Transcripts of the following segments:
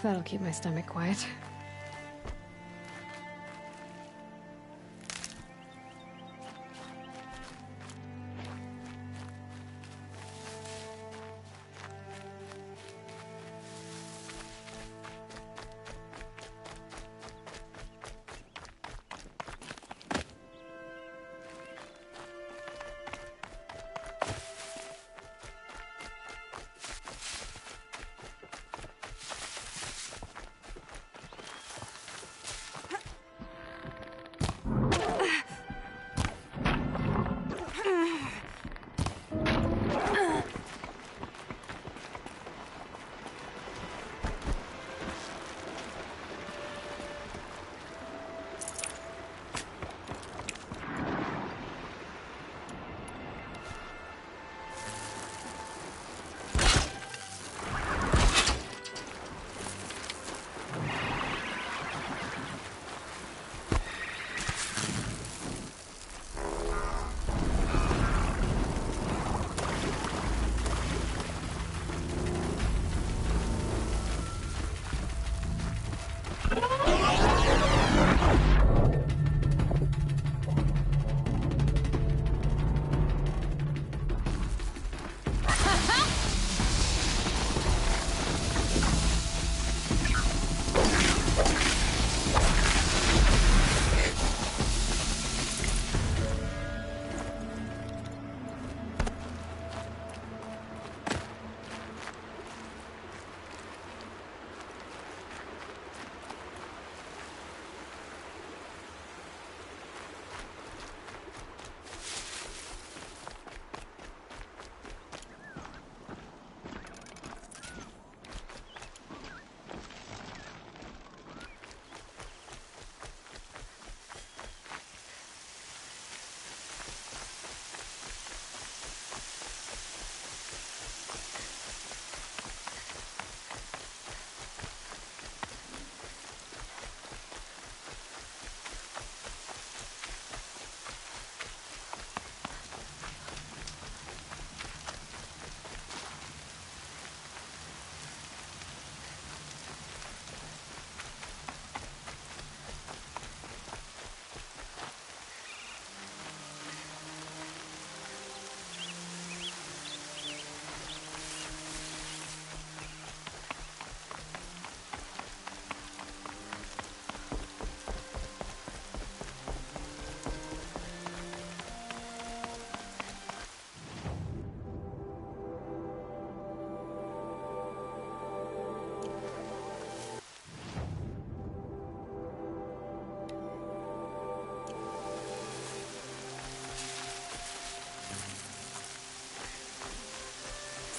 That'll keep my stomach quiet.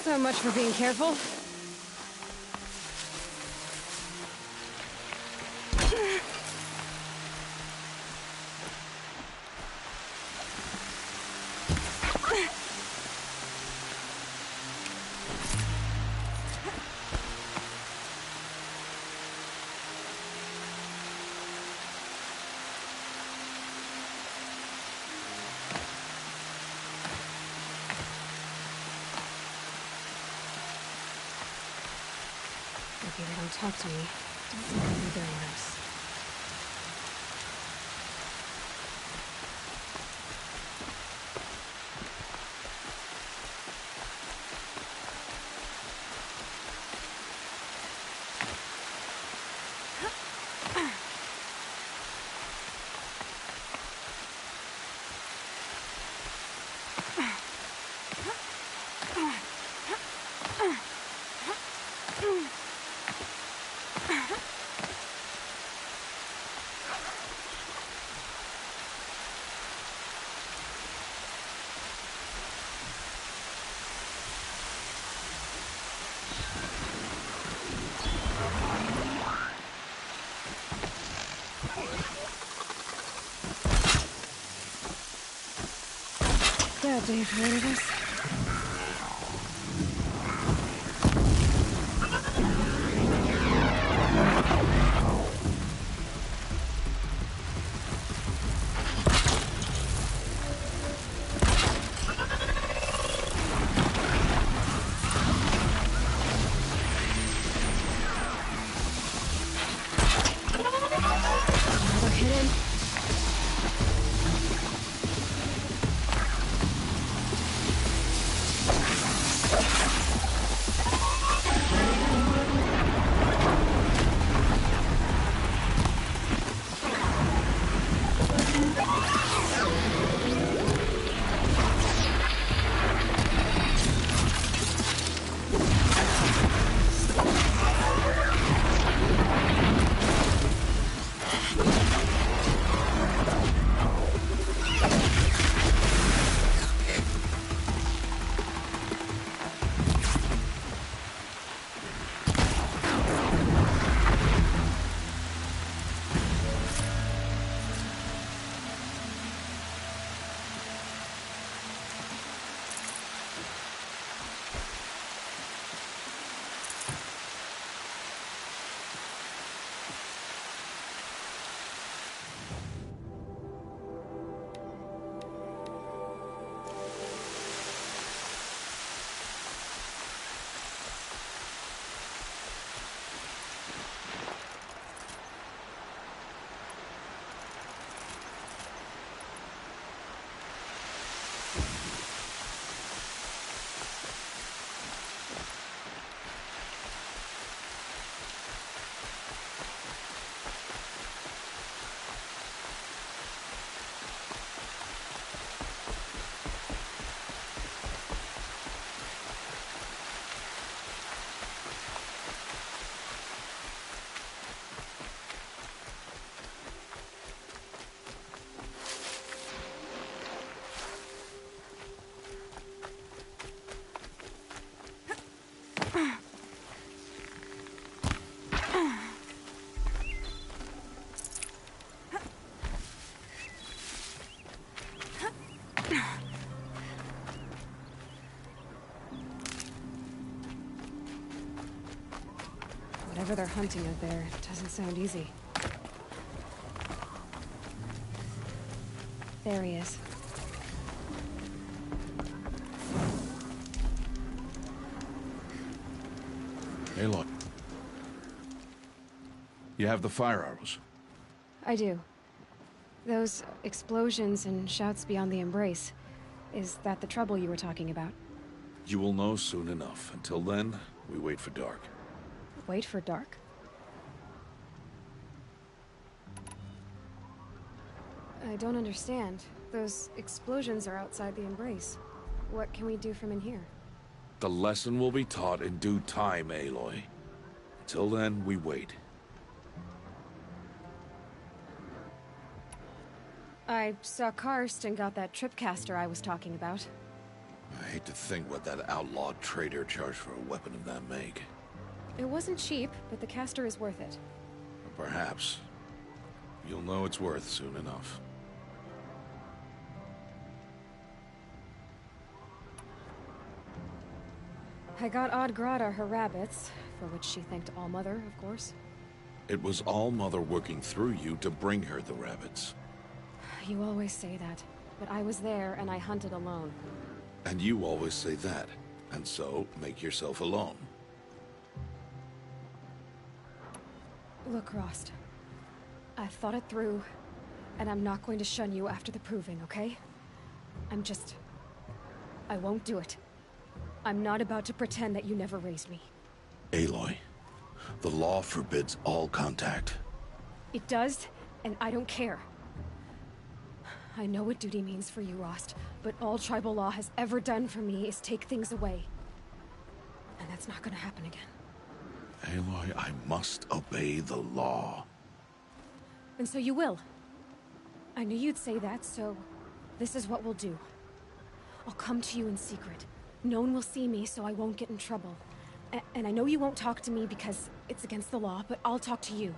So much for being careful. Maybe they don't talk to me. Doesn't seem to be very nice. Yeah, Dave, what it is? in. Whatever they're hunting out there doesn't sound easy. There he is. Aloy. You have the fire arrows? I do. Those explosions and shouts beyond the embrace. Is that the trouble you were talking about? You will know soon enough. Until then, we wait for dark. Wait for dark? I don't understand. Those explosions are outside the embrace. What can we do from in here? The lesson will be taught in due time, Aloy. Until then, we wait. I saw Karst and got that tripcaster I was talking about. I hate to think what that outlawed trader charged for a weapon of that make. It wasn't cheap, but the caster is worth it. Perhaps. You'll know it's worth soon enough. I got Oddgrada her rabbits, for which she thanked Allmother, of course. It was Allmother working through you to bring her the rabbits. You always say that, but I was there and I hunted alone. And you always say that, and so make yourself alone. Look, Rost. I've thought it through, and I'm not going to shun you after the proving, okay? I won't do it. I'm not about to pretend that you never raised me. Aloy, the law forbids all contact. It does, and I don't care. I know what duty means for you, Rost, but all tribal law has ever done for me is take things away. And that's not gonna happen again. Aloy, I must obey the law. And so you will. I knew you'd say that, so this is what we'll do. I'll come to you in secret. No one will see me, so I won't get in trouble. And I know you won't talk to me because it's against the law, but I'll talk to you.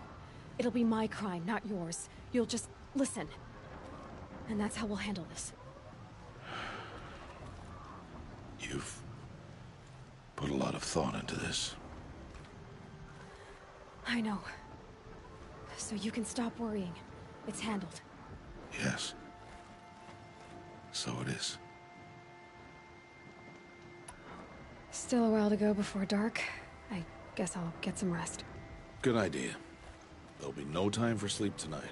It'll be my crime, not yours. You'll just listen. And that's how we'll handle this. You've put a lot of thought into this. I know. So you can stop worrying. It's handled. Yes. So it is. Still a while to go before dark. I guess I'll get some rest. Good idea. There'll be no time for sleep tonight.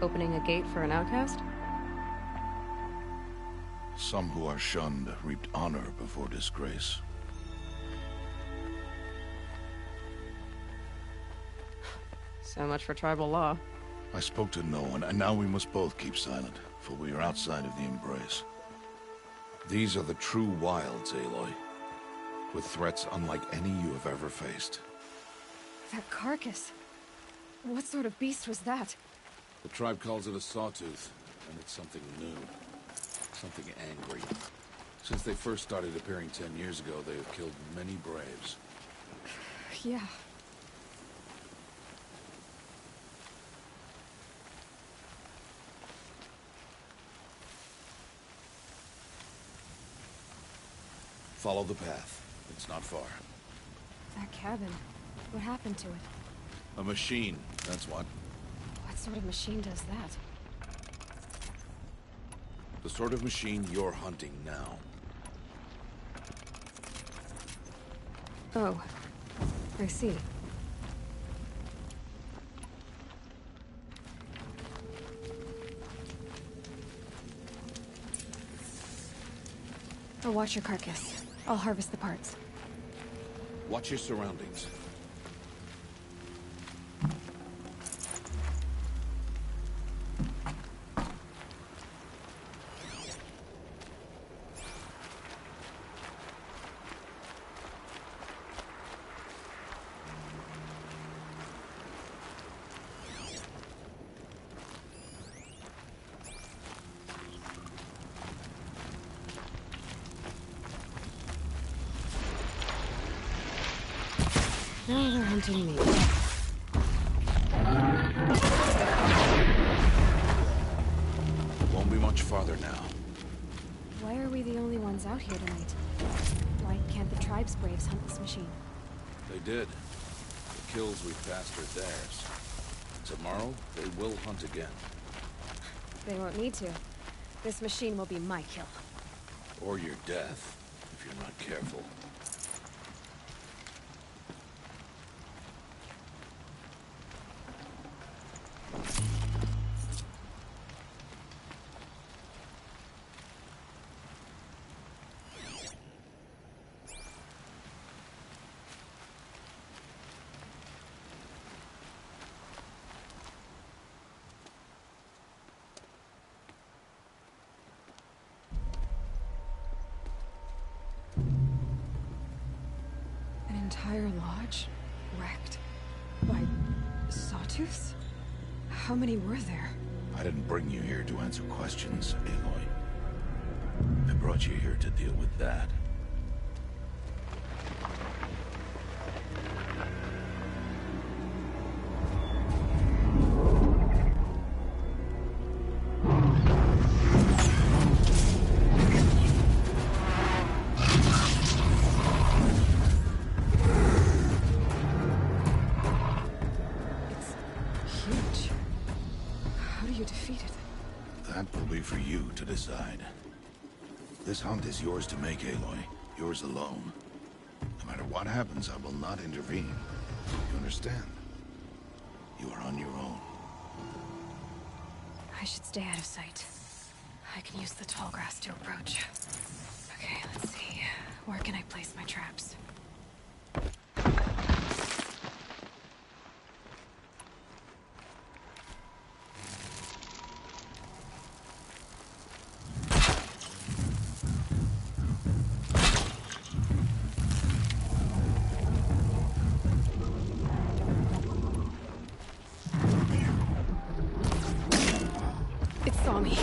Opening a gate for an outcast? Some who are shunned reaped honor before disgrace. So much for tribal law. I spoke to no one, and now we must both keep silent, for we are outside of the embrace. These are the true wilds, Aloy. With threats unlike any you have ever faced. That carcass. What sort of beast was that? The tribe calls it a sawtooth, and it's something new. Something angry. Since they first started appearing 10 years ago, they have killed many braves. Yeah. Follow the path. It's not far. That cabin. What happened to it? A machine, that's what. What sort of machine does that? The sort of machine you're hunting now. Oh. I see. I'll watch your carcass. I'll harvest the parts. Watch your surroundings. Now they're hunting me. Won't be much farther now. Why are we the only ones out here tonight? Why can't the tribe's braves hunt this machine? They did. The kills we passed are theirs. Tomorrow, they will hunt again. They won't need to. This machine will be my kill. Or your death, if you're not careful. Entire lodge wrecked by sawtooths? How many were there? I didn't bring you here to answer questions, Aloy. I brought you here to deal with that. That will be for you to decide. This hunt is yours to make, Aloy. Yours alone. No matter what happens, I will not intervene. You understand? You are on your own. I should stay out of sight. I can use the tall grass to approach. Okay, let's see. Where can I place my traps? It saw me.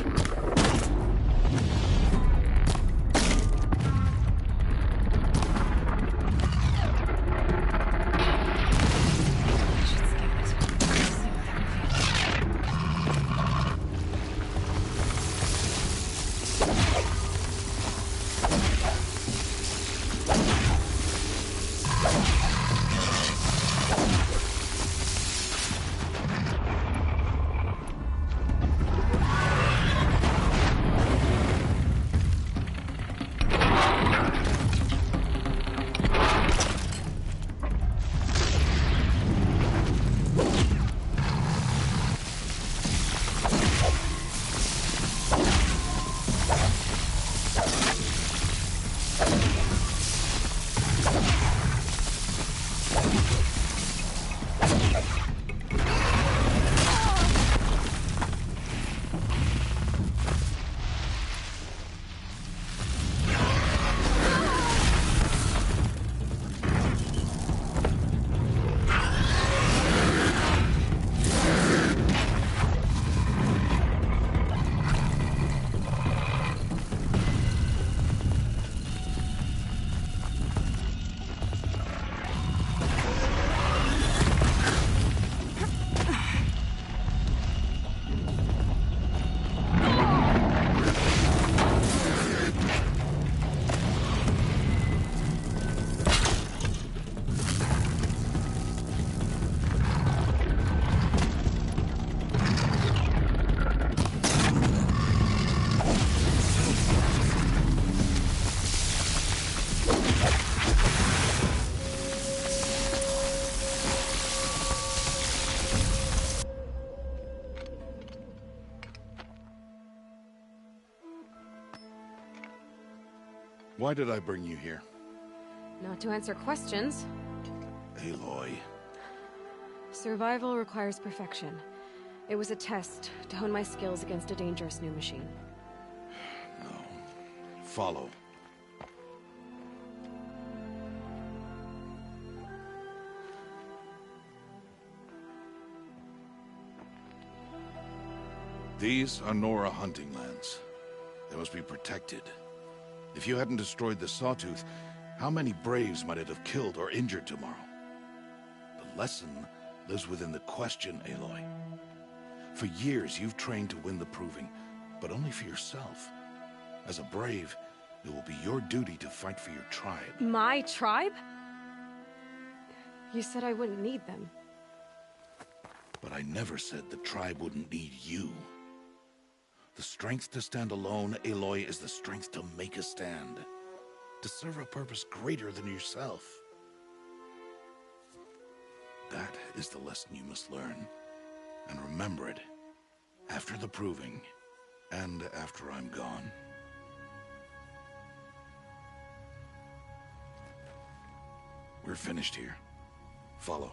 Why did I bring you here? Not to answer questions. Aloy. Survival requires perfection. It was a test to hone my skills against a dangerous new machine. No. Follow. These are Nora hunting lands. They must be protected. If you hadn't destroyed the Sawtooth, how many Braves might it have killed or injured tomorrow? The lesson lives within the question, Aloy. For years, you've trained to win the Proving, but only for yourself. As a Brave, it will be your duty to fight for your tribe. My tribe? You said I wouldn't need them. But I never said the tribe wouldn't need you. The strength to stand alone, Aloy, is the strength to make a stand. To serve a purpose greater than yourself. That is the lesson you must learn. And remember it. After the Proving. And after I'm gone. We're finished here. Follow.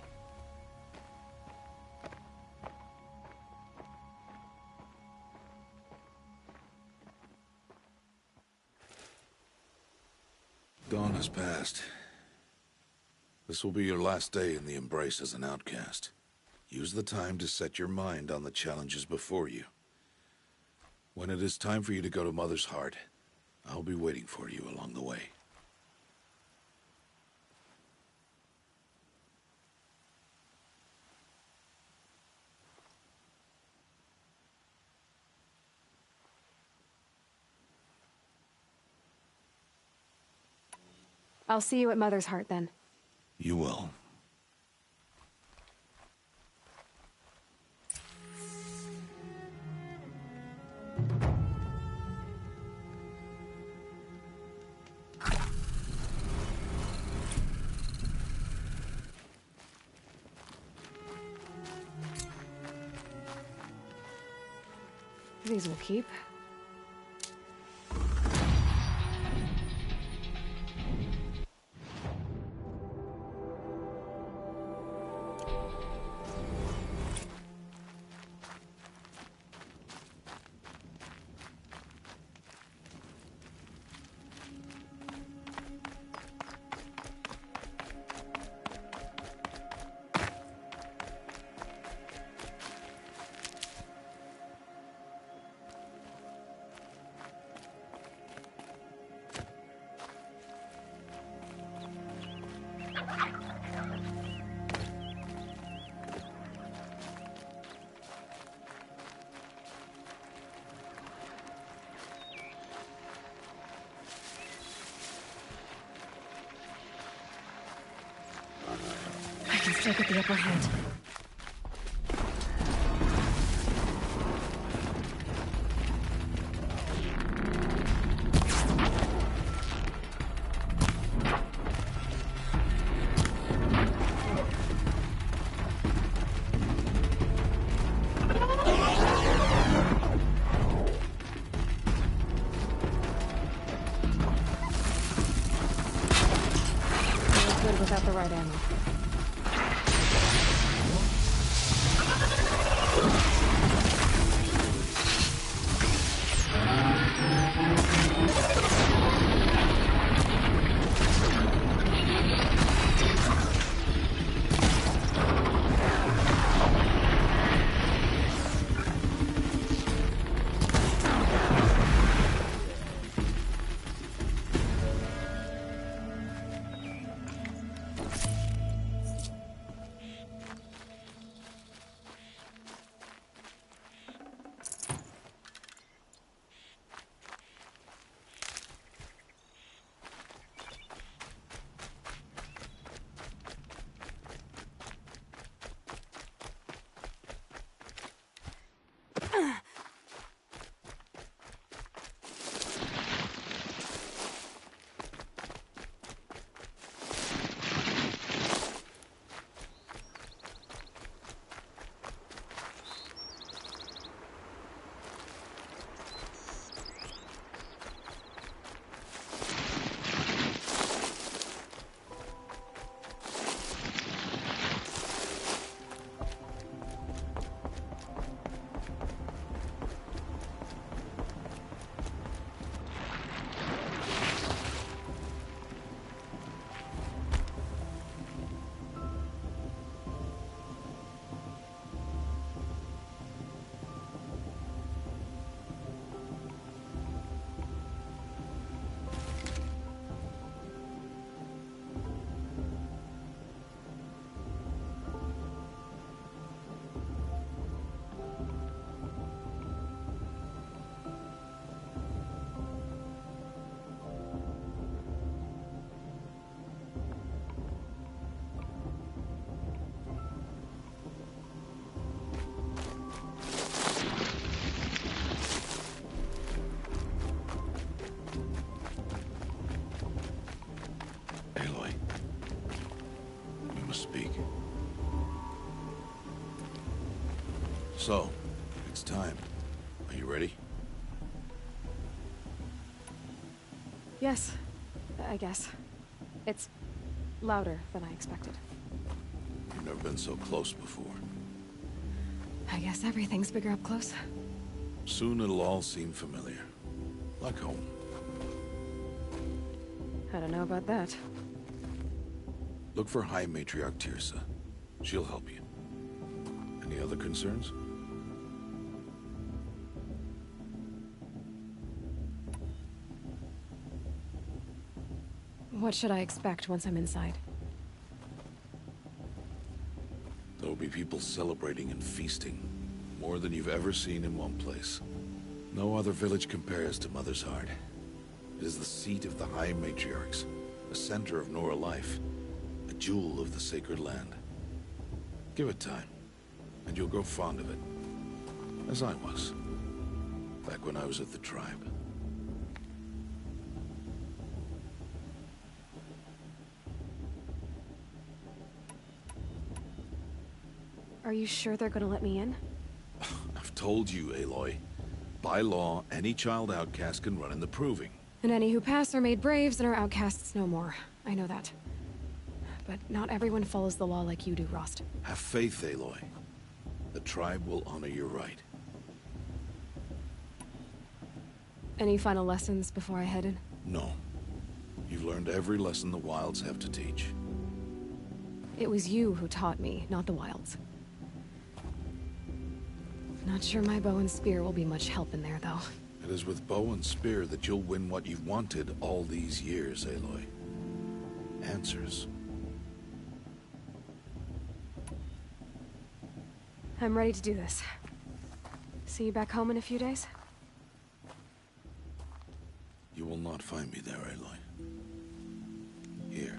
Dawn has passed. This will be your last day in the Embrace as an outcast. Use the time to set your mind on the challenges before you. When it is time for you to go to Mother's Heart, I'll be waiting for you along the way. I'll see you at Mother's Heart then. You will. These will keep. I can still get the upper hand. Good without the right ammo. So, it's time. Are you ready? Yes, I guess. It's louder than I expected. You've never been so close before. I guess everything's bigger up close. Soon it'll all seem familiar. Like home. I don't know about that. Look for High Matriarch Tirsa. She'll help you. Any other concerns? What should I expect once I'm inside? There'll be people celebrating and feasting. More than you've ever seen in one place. No other village compares to Mother's Heart. It is the seat of the High Matriarchs, the center of Nora life, a jewel of the sacred land. Give it time, and you'll grow fond of it. As I was, back when I was at the tribe. Are you sure they're gonna let me in? I've told you, Aloy. By law, any child outcast can run in the Proving. And any who pass are made braves and are outcasts no more. I know that. But not everyone follows the law like you do, Rost. Have faith, Aloy. The tribe will honor your right. Any final lessons before I head in? No. You've learned every lesson the Wilds have to teach. It was you who taught me, not the Wilds. Not sure my bow and spear will be much help in there, though. It is with bow and spear that you'll win what you've wanted all these years, Aloy. Answers. I'm ready to do this. See you back home in a few days? You will not find me there, Aloy. Here.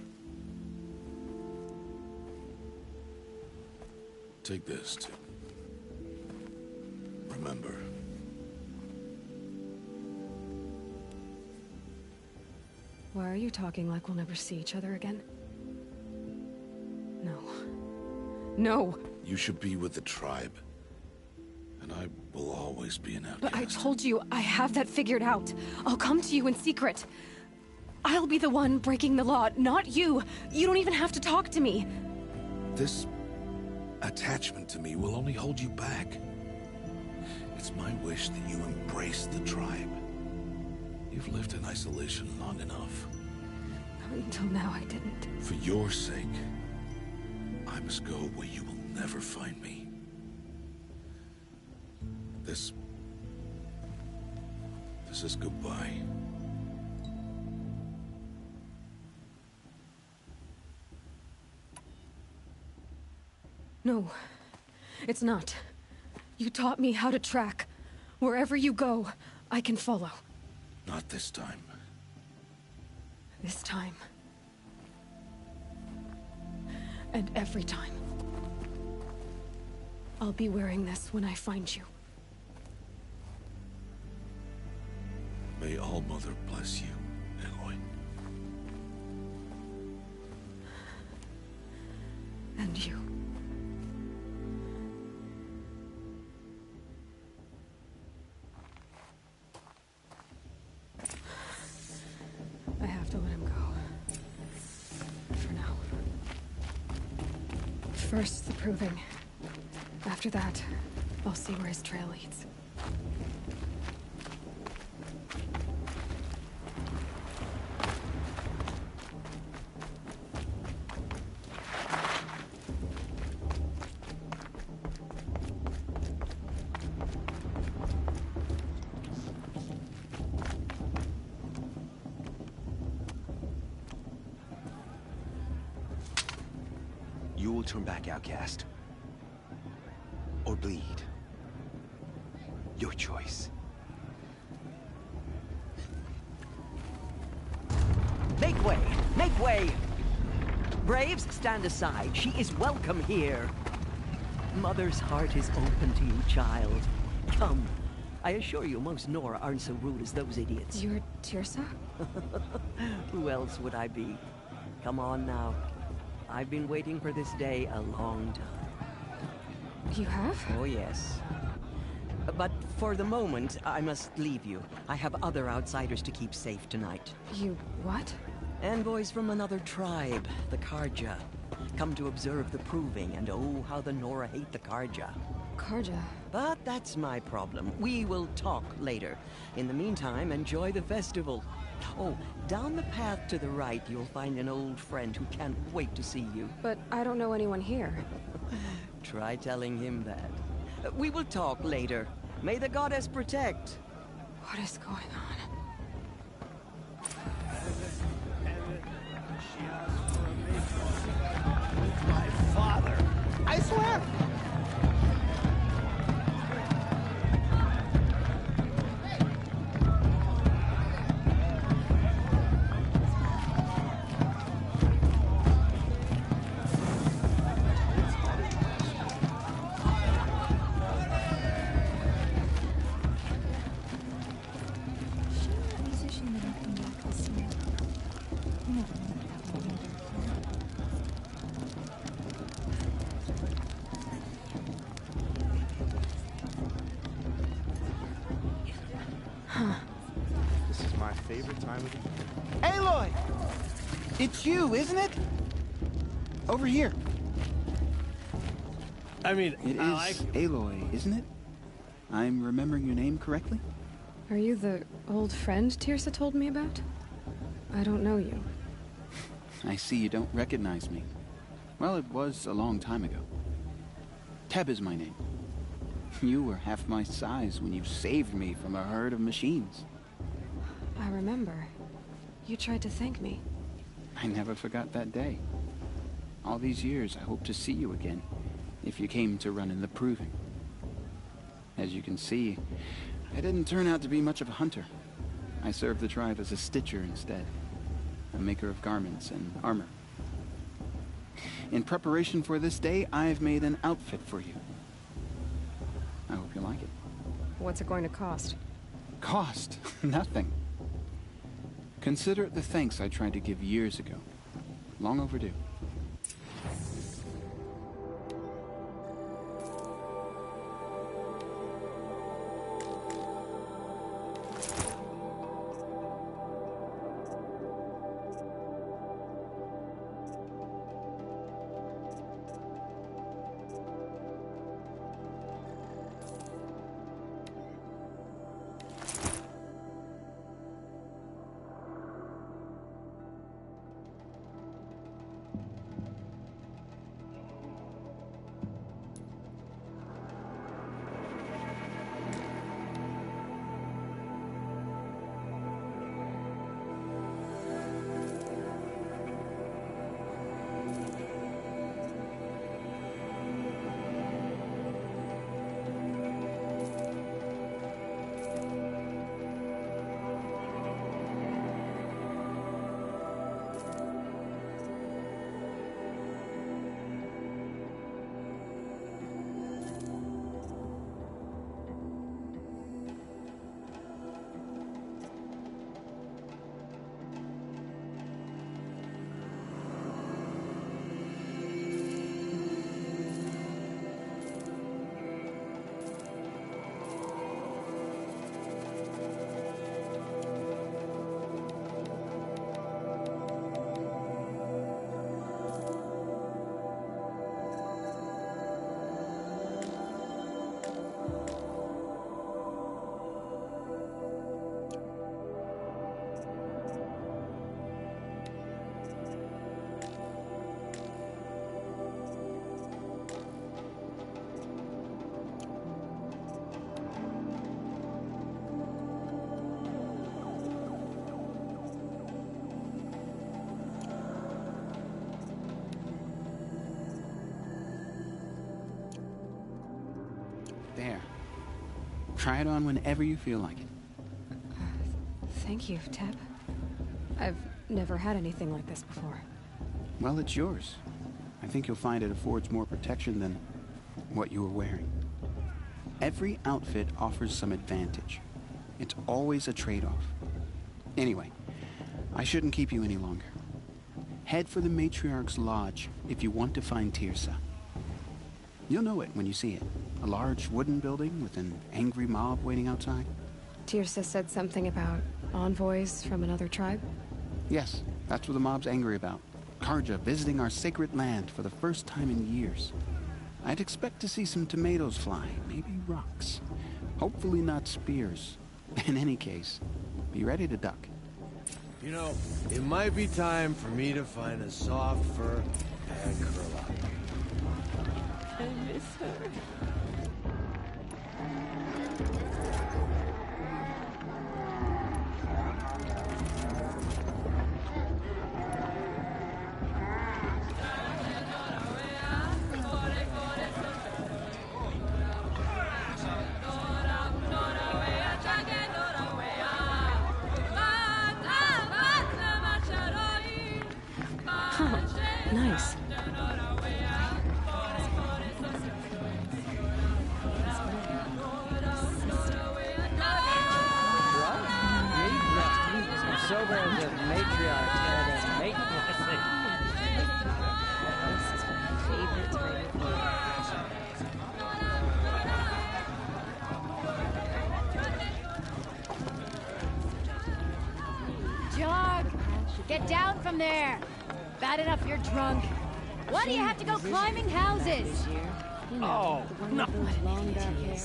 Take this, too. Remember. Why are you talking like we'll never see each other again? No. No! You should be with the tribe. And I will always be an outcast. But I told you, I have that figured out. I'll come to you in secret. I'll be the one breaking the law, not you. You don't even have to talk to me. This attachment to me will only hold you back. It's my wish that you embrace the tribe. You've lived in isolation long enough. Until now, I didn't. For your sake, I must go where you will never find me. This is goodbye. No, it's not. You taught me how to track. Wherever you go, I can follow. Not this time. This time. And every time. I'll be wearing this when I find you. May All-Mother bless you, Aloy. And you. I have to let him go. For now. First, the proving. After that, I'll see where his trail leads. You will turn back, outcast. Or bleed. Your choice. Make way! Make way! Braves, stand aside. She is welcome here. Mother's heart is open to you, child. Come. I assure you, most Nora aren't so rude as those idiots. You're Tirsa? Who else would I be? Come on now. I've been waiting for this day a long time. You have? Oh, yes. But for the moment, I must leave you. I have other outsiders to keep safe tonight. You what? Envoys from another tribe, the Karja. Come to observe the proving, and oh, how the Nora hate the Karja. Karja. But that's my problem. We will talk later. In the meantime, enjoy the festival. Oh, down the path to the right, you'll find an old friend who can't wait to see you. But I don't know anyone here. Try telling him that. We will talk later. May the goddess protect. What is going on? My father! I swear! This is my favorite time of the year. Aloy! It's you, isn't it? Over here. I mean, It is Aloy, isn't it? I'm remembering your name correctly? Are you the old friend Tirsa told me about? I don't know you. I see you don't recognize me. Well, it was a long time ago. Teb is my name. You were half my size when you saved me from a herd of machines. I remember. You tried to thank me. I never forgot that day. All these years, I hope to see you again, if you came to run in the proving. As you can see, I didn't turn out to be much of a hunter. I served the tribe as a stitcher instead, a maker of garments and armor. In preparation for this day, I've made an outfit for you. I hope you like it. What's it going to cost? Cost? Nothing. Consider it the thanks I tried to give years ago. Long overdue. There. Try it on whenever you feel like it. Thank you, Teb. I've never had anything like this before. Well, it's yours. I think you'll find it affords more protection than what you were wearing. Every outfit offers some advantage. It's always a trade-off. Anyway, I shouldn't keep you any longer. Head for the Matriarch's Lodge if you want to find Tirsa. You'll know it when you see it. A large wooden building with an angry mob waiting outside. Tirsa said something about envoys from another tribe? Yes, that's what the mob's angry about. Karja visiting our sacred land for the first time in years. I'd expect to see some tomatoes fly, maybe rocks. Hopefully not spears. In any case, be ready to duck. You know, it might be time for me to find a soft fur and curl up. I miss her. Nice. Sober as a matriarch and a mate. Favorite time of year. Jog! Get down from there! Bad enough you're drunk. Why do you have to go climbing houses? You know, the one with those long dark hair.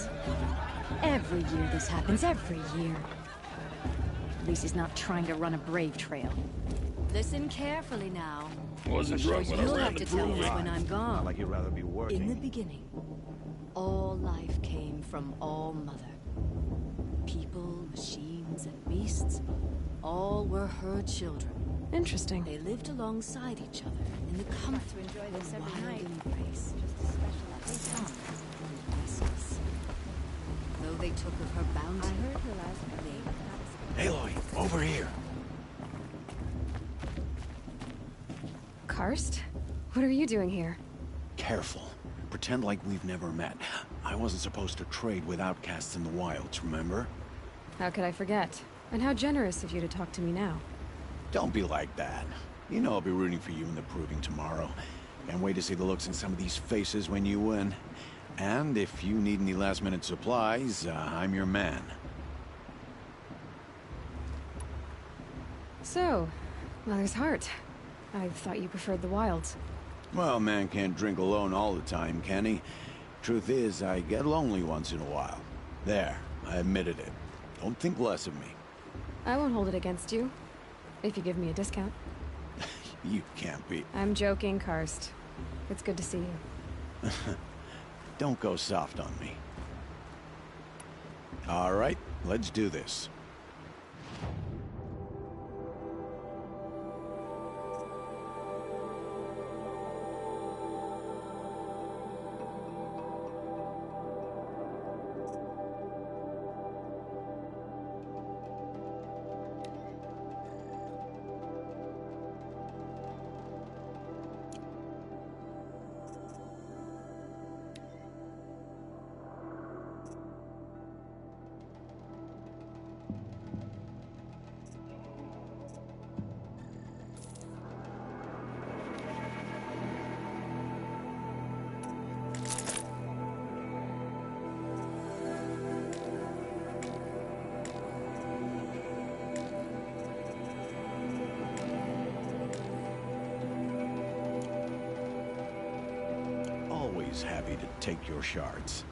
Every year this happens, every year. At least he's not trying to run a brave trail. Listen carefully now. Wasn't drunk when I You'll ran have the to tell me proving. when I'm gone. Like you'd rather be working. In the beginning, all life came from All Mother. People, machines, and beasts, all were her children. Interesting. They lived alongside each other in the comfort to enjoy this of every wild night. embrace. Just a special Some were restless. Though they took of her bounty, I heard her last they Aloy, over here. Karst? What are you doing here? Careful. Pretend like we've never met. I wasn't supposed to trade with outcasts in the wilds, remember? How could I forget? And how generous of you to talk to me now. Don't be like that. You know I'll be rooting for you in the proving tomorrow. Can't wait to see the looks in some of these faces when you win. And if you need any last-minute supplies, I'm your man. So, Mother's Heart. I thought you preferred the wilds. Well, man can't drink alone all the time, can he? Truth is, I get lonely once in a while. There, I admitted it. Don't think less of me. I won't hold it against you. If you give me a discount. You can't be... I'm joking, Karst. It's good to see you. Don't go soft on me. All right, let's do this. Always happy to take your shards.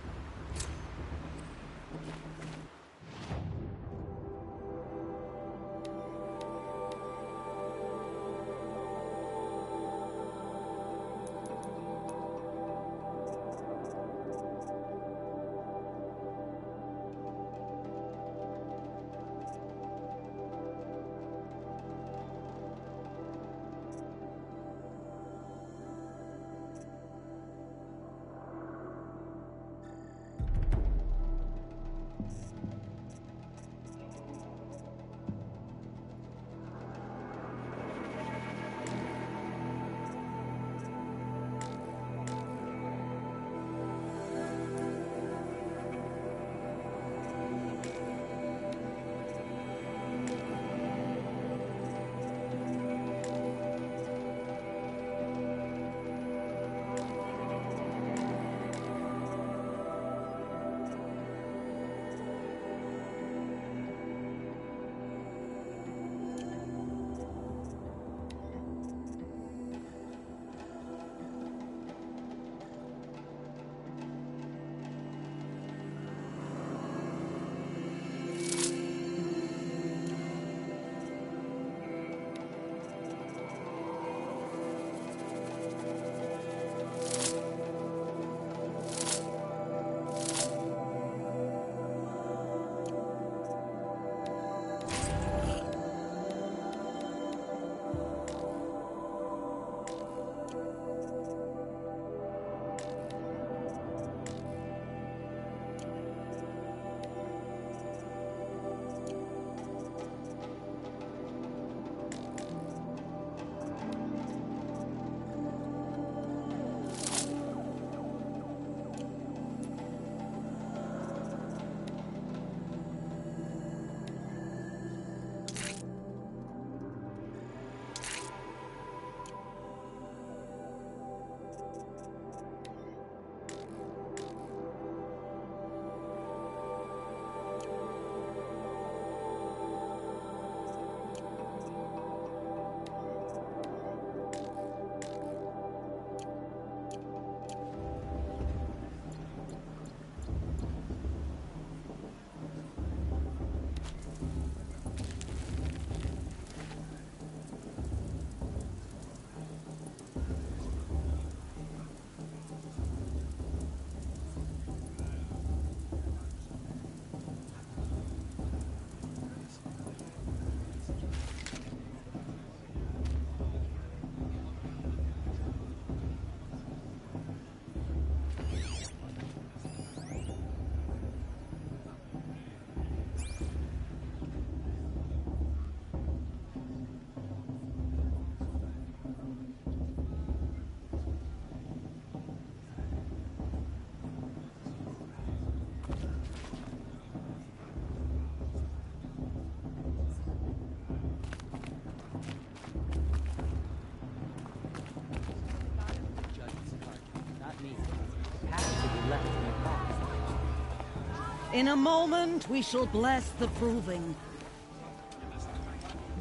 In a moment, we shall bless the proving.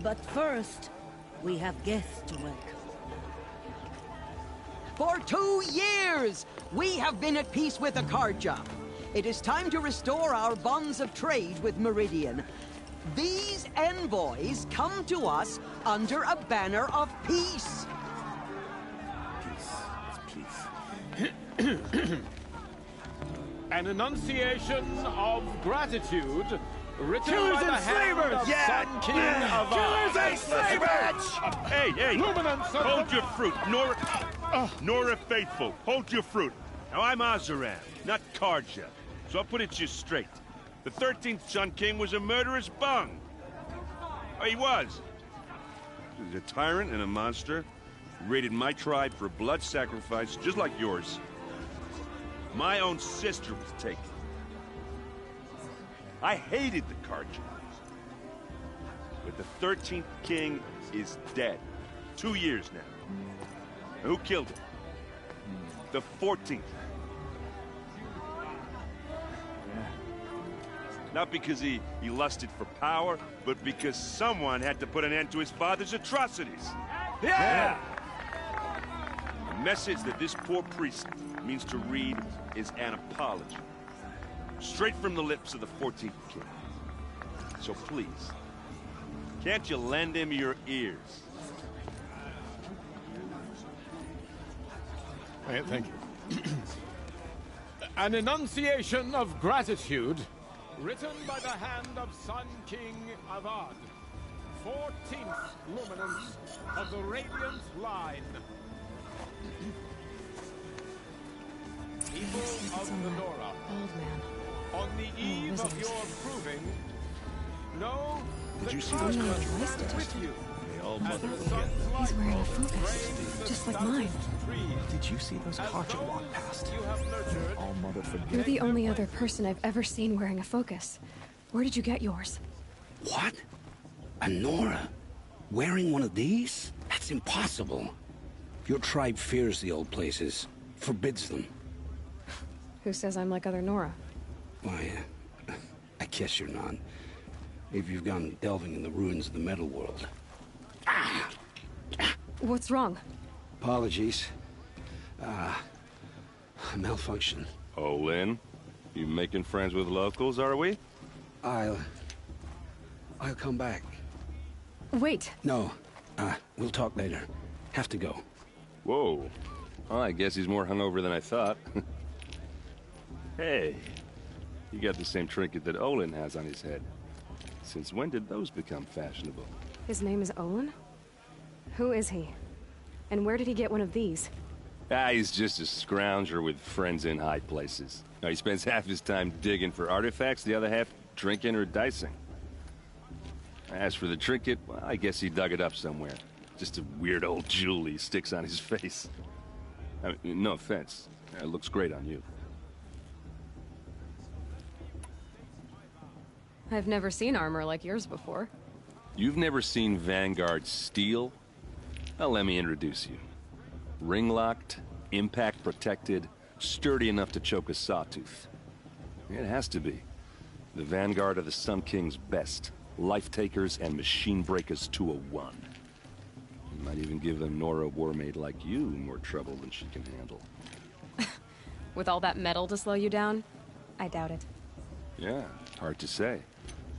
But first, we have guests to welcome. For 2 years, we have been at peace with Akarja. It is time to restore our bonds of trade with Meridian. These envoys come to us under a banner of peace. An enunciation of gratitude written Killers by the and hand slavers! of Yeah! Sun King of Killers and slavers! Hey! Luminance of Hold your fruit, Nora Faithful, hold your fruit. Now I'm Azaran, not Karja, so I'll put it to you straight. The 13th Sun King was a murderous bung. Oh, he was. He was a tyrant and a monster. He raided my tribe for blood sacrifice, just like yours. My own sister was taken. I hated the Karja. But the 13th king is dead. 2 years now. And who killed him? The 14th. Not because he lusted for power, but because someone had to put an end to his father's atrocities. Yeah! The message that this poor priest means to read is an apology. Straight from the lips of the 14th king. So please, can't you lend him your ears? Thank you. An enunciation of gratitude written by the hand of Sun King Avad, 14th luminance of the Radiant Line. People of the Nora, Old man. on the eve of your proving, know Did you see Oh those no, cards? I missed with it. you. They all mother The from sun's getting. He's wearing a light focus, drains the just like stoutest mine. trees. Did you see those As Karja walk those past? you have nurtured, All mother You're forget. the only other person I've ever seen wearing a focus. Where did you get yours? What? A Nora? Wearing one of these? That's impossible. Your tribe fears the old places, forbids them. Who says I'm like other Nora? Why, I guess you're not. If you've gone delving in the ruins of the metal world. What's wrong? Apologies. Malfunction. Oh, Lynn, you making friends with locals, are we? I'll come back. Wait. No, we'll talk later. Have to go. Whoa. Well, I guess he's more hungover than I thought. Hey, you got the same trinket that Olin has on his head. Since when did those become fashionable? His name is Olin? Who is he? And where did he get one of these? He's just a scrounger with friends in high places. Now, he spends half his time digging for artifacts, the other half drinking or dicing. As for the trinket, well, I guess he dug it up somewhere. Just a weird old jewel he sticks on his face. I mean, no offense. It looks great on you. I've never seen armor like yours before. You've never seen Vanguard steel? Well, let me introduce you. Ring-locked, impact-protected, sturdy enough to choke a sawtooth. It has to be. The Vanguard of the Sun King's best. Life-takers and machine-breakers to a one. You might even give a Nora warmaid like you more trouble than she can handle. With all that metal to slow you down? I doubt it. Yeah, hard to say.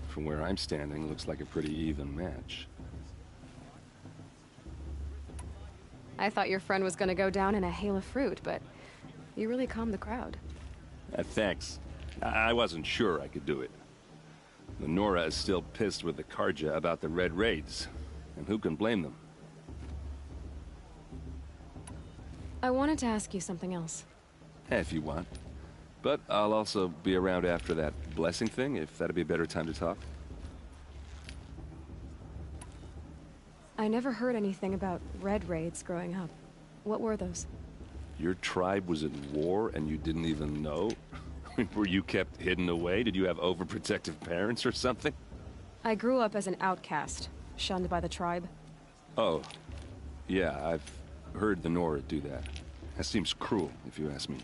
From where I'm standing, looks like a pretty even match. I thought your friend was gonna go down in a hail of fruit, but you really calmed the crowd. Thanks. I wasn't sure I could do it. The Nora is still pissed with the Karja about the Red Raids, and who can blame them? I wanted to ask you something else. If you want. But I'll also be around after that blessing thing, if that'd be a better time to talk. I never heard anything about red raids growing up. What were those? Your tribe was at war and you didn't even know? Were you kept hidden away? Did you have overprotective parents or something? I grew up as an outcast, shunned by the tribe. Oh, yeah, I've heard the Nora do that. That seems cruel, if you ask me.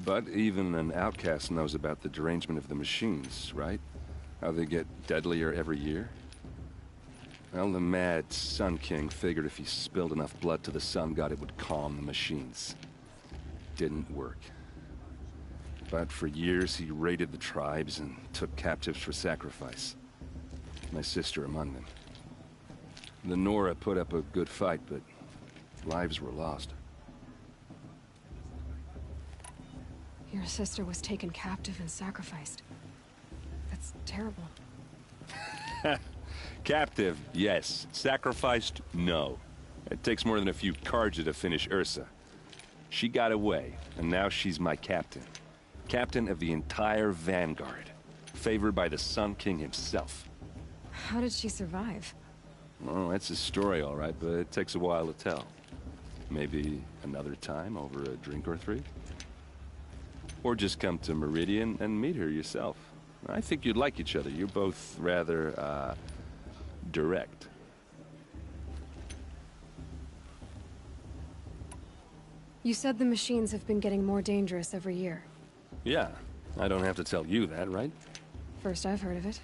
But even an outcast knows about the derangement of the machines, right? How they get deadlier every year? Well, the mad Sun King figured if he spilled enough blood to the Sun God, it would calm the machines. Didn't work. But for years, he raided the tribes and took captives for sacrifice. My sister among them. The Nora put up a good fight, but lives were lost. Your sister was taken captive and sacrificed. That's terrible. Captive, yes. Sacrificed, no. It takes more than a few Carja to finish Ursa. She got away, and now she's my captain. Captain of the entire Vanguard. Favored by the Sun King himself. How did she survive? Oh, that's a story, all right, but it takes a while to tell. Maybe another time over a drink or three? Or just come to Meridian and meet her yourself. I think you'd like each other. You're both rather, direct. You said the machines have been getting more dangerous every year. Yeah, I don't have to tell you that, right? First I've heard of it.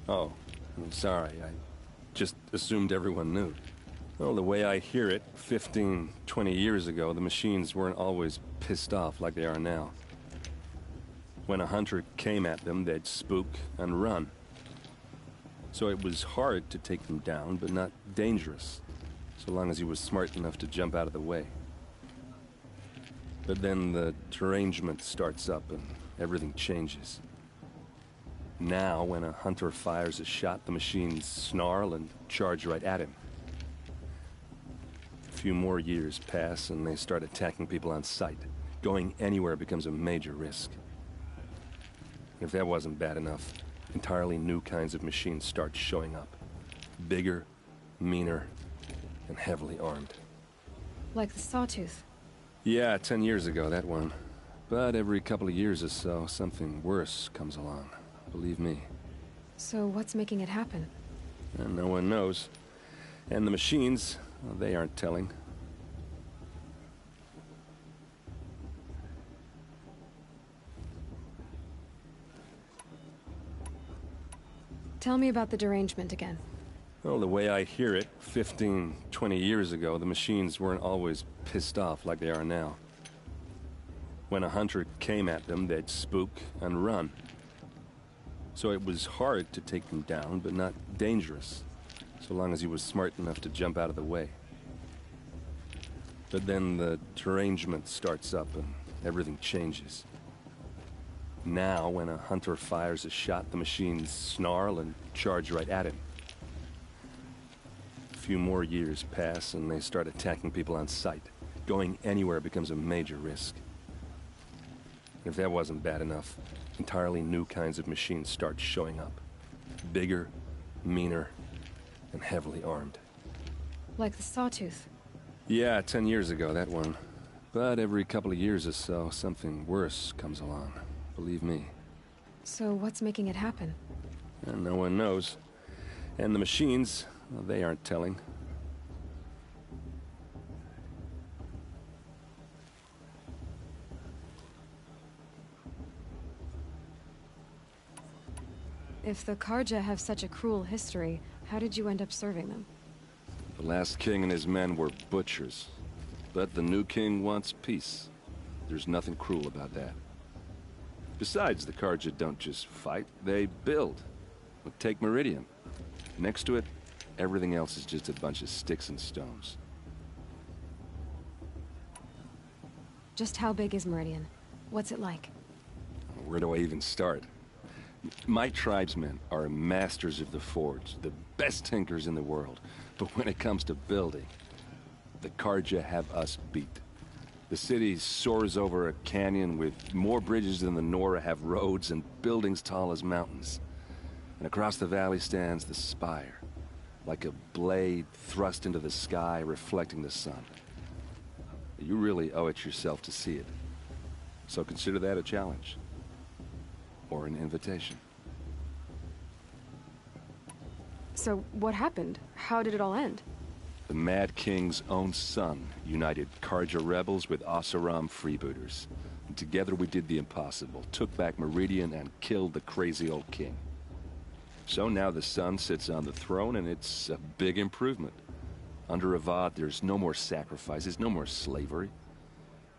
Oh, I'm sorry. I just assumed everyone knew. Well, the way I hear it, 15, 20 years ago, the machines weren't always pissed off like they are now. When a hunter came at them, they'd spook and run. So it was hard to take them down, but not dangerous, so long as he was smart enough to jump out of the way. But then the derangement starts up and everything changes. Now, when a hunter fires a shot, the machines snarl and charge right at him. A few more years pass and they start attacking people on sight. Going anywhere becomes a major risk. If that wasn't bad enough, entirely new kinds of machines start showing up. Bigger, meaner, and heavily armed. Like the Sawtooth. Yeah, 10 years ago, that one. But every couple of years or so, something worse comes along. Believe me. So what's making it happen? And no one knows. And the machines, well, they aren't telling. Tell me about the derangement again. Well, the way I hear it, 15, 20 years ago, the machines weren't always pissed off like they are now. When a hunter came at them, they'd spook and run. So it was hard to take them down, but not dangerous, so long as he was smart enough to jump out of the way. But then the derangement starts up and everything changes. Now, when a hunter fires a shot, the machines snarl and charge right at him. A few more years pass and they start attacking people on sight. Going anywhere becomes a major risk. If that wasn't bad enough, entirely new kinds of machines start showing up. Bigger, meaner, and heavily armed. Like the Sawtooth. Yeah, 10 years ago, that one. But every couple of years or so, something worse comes along. Believe me. So what's making it happen? And no one knows. And the machines, well, they aren't telling. If the Carja have such a cruel history, how did you end up serving them? The last king and his men were butchers. But the new king wants peace. There's nothing cruel about that. Besides, the Carja don't just fight, they build. Well, take Meridian. Next to it, everything else is just a bunch of sticks and stones. Just how big is Meridian? What's it like? Where do I even start? My tribesmen are masters of the forge, the best tinkers in the world. But when it comes to building, the Carja have us beat. The city soars over a canyon with more bridges than the Nora have roads and buildings tall as mountains. And across the valley stands the spire, like a blade thrust into the sky reflecting the sun. You really owe it yourself to see it. So consider that a challenge. Or an invitation. So what happened? How did it all end? The Mad King's own son united Carja rebels with Oseram freebooters. together we did the impossible, took back Meridian and killed the crazy old king. So now the son sits on the throne, and it's a big improvement. Under Avad, there's no more sacrifices, no more slavery.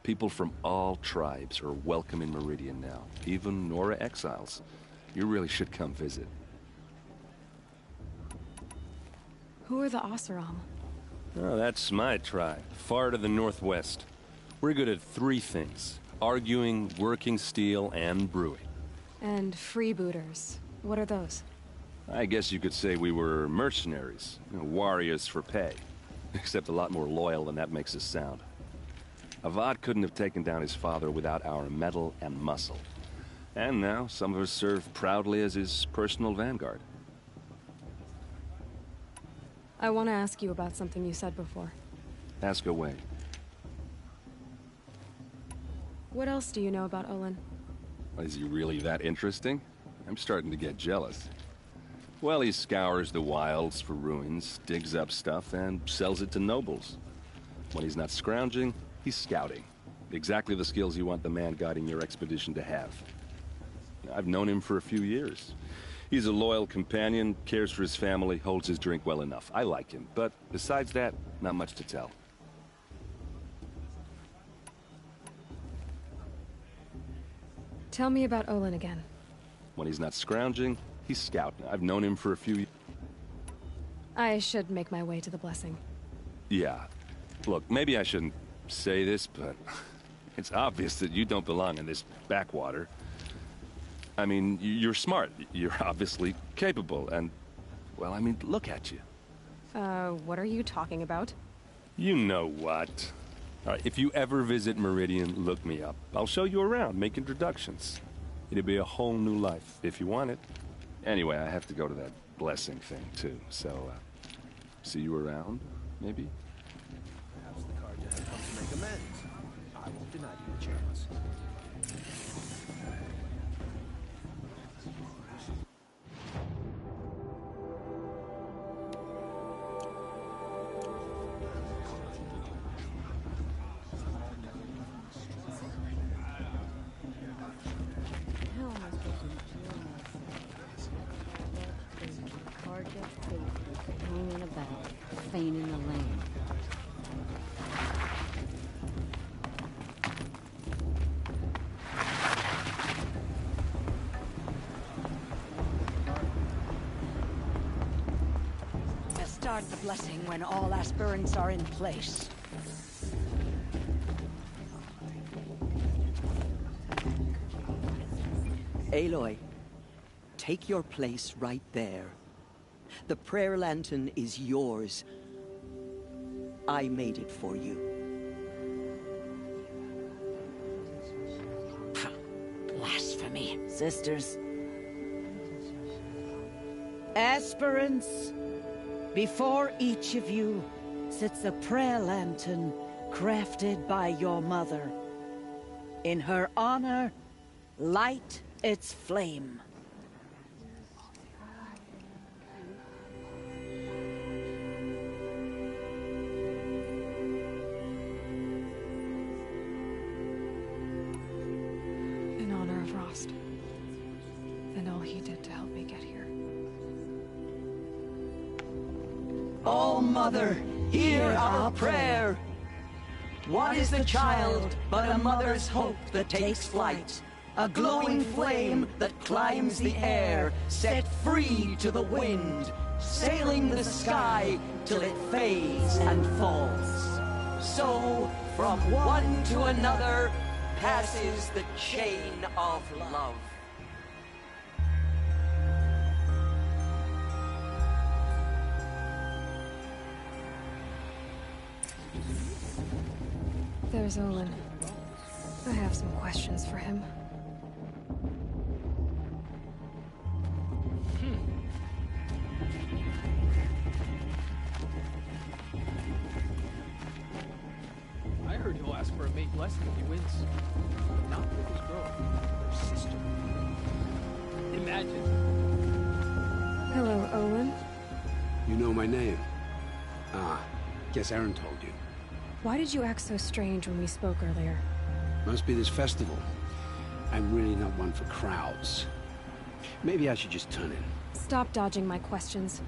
People from all tribes are welcome in Meridian now, even Nora exiles. You really should come visit. Who are the Oseram? Oh, that's my tribe, far to the northwest. We're good at 3 things: arguing, working steel, and brewing. And freebooters. What are those? I guess you could say we were mercenaries, warriors for pay. Except a lot more loyal than that makes us sound. Avad couldn't have taken down his father without our metal and muscle. And now, some of us serve proudly as his personal vanguard. I want to ask you about something you said before. Ask away. What else do you know about Olin? Is he really that interesting? I'm starting to get jealous. Well, he scours the wilds for ruins, digs up stuff, and sells it to nobles. When he's not scrounging, he's scouting. Exactly the skills you want the man guiding your expedition to have. I've known him for a few years. He's a loyal companion, cares for his family, holds his drink well enough. I like him, but besides that, not much to tell. Tell me about Olin again. When he's not scrounging, he's scouting. I've known him for a few years. I should make my way to the blessing. Yeah. Look, maybe I shouldn't say this, but it's obvious that you don't belong in this backwater. I mean, you're smart. You're obviously capable, and, well, I mean, look at you. What are you talking about? You know what. All right, if you ever visit Meridian, look me up. I'll show you around, make introductions. It'll be a whole new life, if you want it. Anyway, I have to go to that blessing thing, too, so, see you around, maybe? Perhaps the card just comes to make amends. I won't deny you a chance. How am I supposed to do this? The card gets paid, hanging about, feigning the land. Start the blessing when all aspirants are in place. Aloy, take your place right there. The prayer lantern is yours. I made it for you. Blasphemy. Sisters. Aspirants, before each of you sits a prayer lantern crafted by your mother. In her honor, light its flame. In honor of Rost. And all he did to help me get here. O Mother, hear our prayer. What is the child but a mother's hope that takes flight? A glowing flame that climbs the air, set free to the wind, sailing the sky till it fades and falls. So, from one to another, passes the chain of love. There's Olin. I have some questions for him. I heard he'll ask for a mate blessing if he wins. Not with his girl, her sister. Imagine. Hello, Olin. You know my name? Ah, guess Aaron told you. Why did you act so strange when we spoke earlier? Must be this festival. I'm really not one for crowds. Maybe I should just turn in. Stop dodging my questions.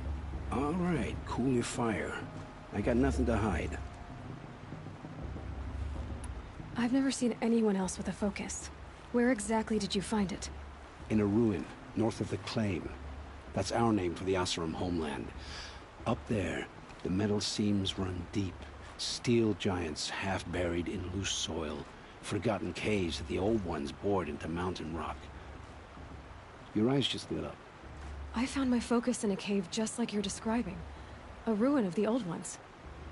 All right, cool your fire. I got nothing to hide. I've never seen anyone else with a focus. Where exactly did you find it? In a ruin, north of the Claim. That's our name for the Oseram homeland. Up there, the metal seams run deep. Steel giants half buried in loose soil. Forgotten caves that the old ones bored into mountain rock. Your eyes just lit up. I found my focus in a cave just like you're describing. A ruin of the old ones.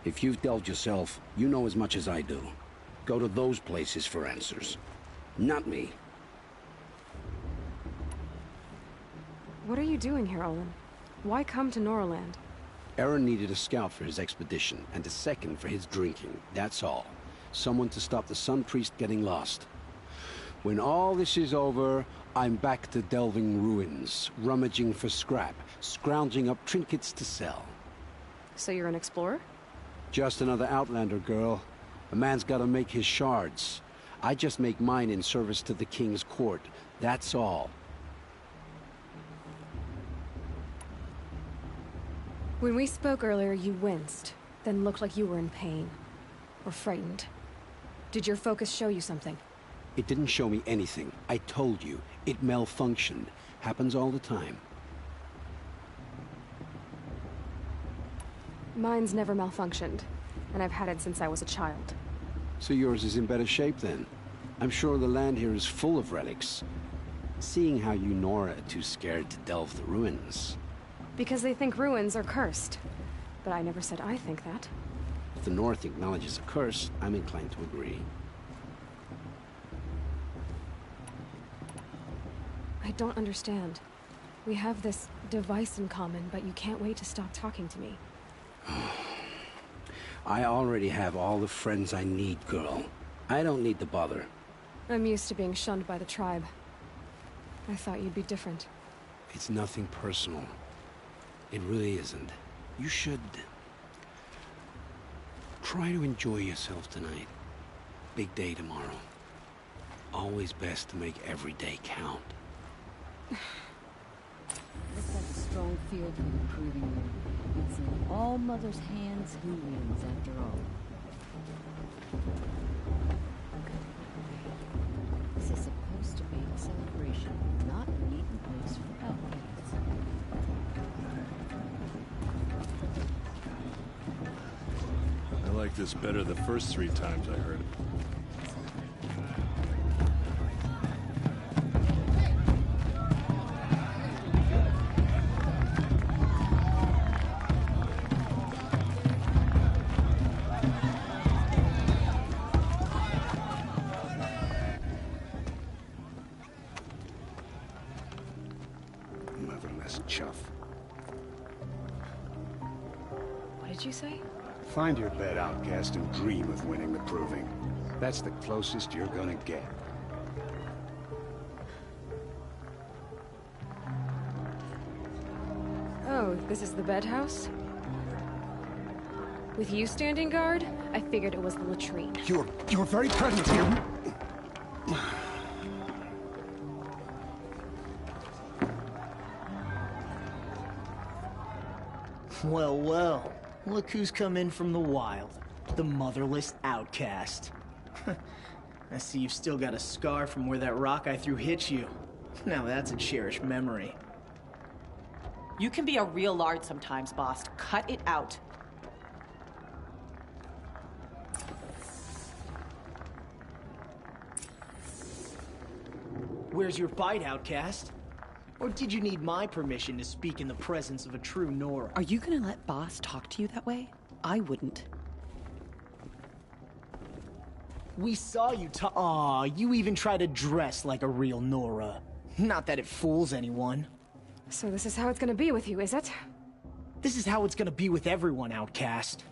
If you've delved yourself, you know as much as I do. Go to those places for answers. Not me. What are you doing here, Olin? Why come to Noraland? Aaron needed a scout for his expedition, and a second for his drinking. That's all. Someone to stop the Sun Priest getting lost. When all this is over, I'm back to delving ruins, rummaging for scrap, scrounging up trinkets to sell. So you're an explorer? Just another Outlander, girl. A man's gotta make his shards. I just make mine in service to the King's court. That's all. When we spoke earlier, you winced, then looked like you were in pain. Or frightened. Did your focus show you something? It didn't show me anything. I told you. It malfunctioned. Happens all the time. Mine's never malfunctioned, and I've had it since I was a child. So yours is in better shape then. I'm sure the land here is full of relics. Seeing how you Nora are too scared to delve the ruins. Because they think ruins are cursed. But I never said I think that. If the North acknowledges a curse, I'm inclined to agree. I don't understand. We have this device in common, but you can't wait to stop talking to me. I already have all the friends I need, girl. I don't need the bother. I'm used to being shunned by the tribe. I thought you'd be different. It's nothing personal. It really isn't. You should... try to enjoy yourself tonight. Big day tomorrow. Always best to make every day count. Looks like a strong field for the proving room. It's in all Mother's hands who wins, after all. This is supposed to be a celebration, not a meeting place for outcasts. I like this better the first 3 times I heard it. Motherless chuff. What did you say? Find your bed, outcast, and dream of winning the proving. That's the closest you're gonna get. Oh, this is the bedhouse? With you standing guard, I figured it was the latrine. You're very present here. Well, well. Look who's come in from the wild. The motherless outcast. I see you've still got a scar from where that rock I threw hit you. Now that's a cherished memory. You can be a real lard sometimes, boss. Cut it out. Where's your bite, outcast? Or did you need my permission to speak in the presence of a true Nora? Are you gonna let boss talk to you that way? I wouldn't. We saw you Aw, you even try to dress like a real Nora. Not that it fools anyone. So this is how it's gonna be with you, is it? This is how it's gonna be with everyone, outcast.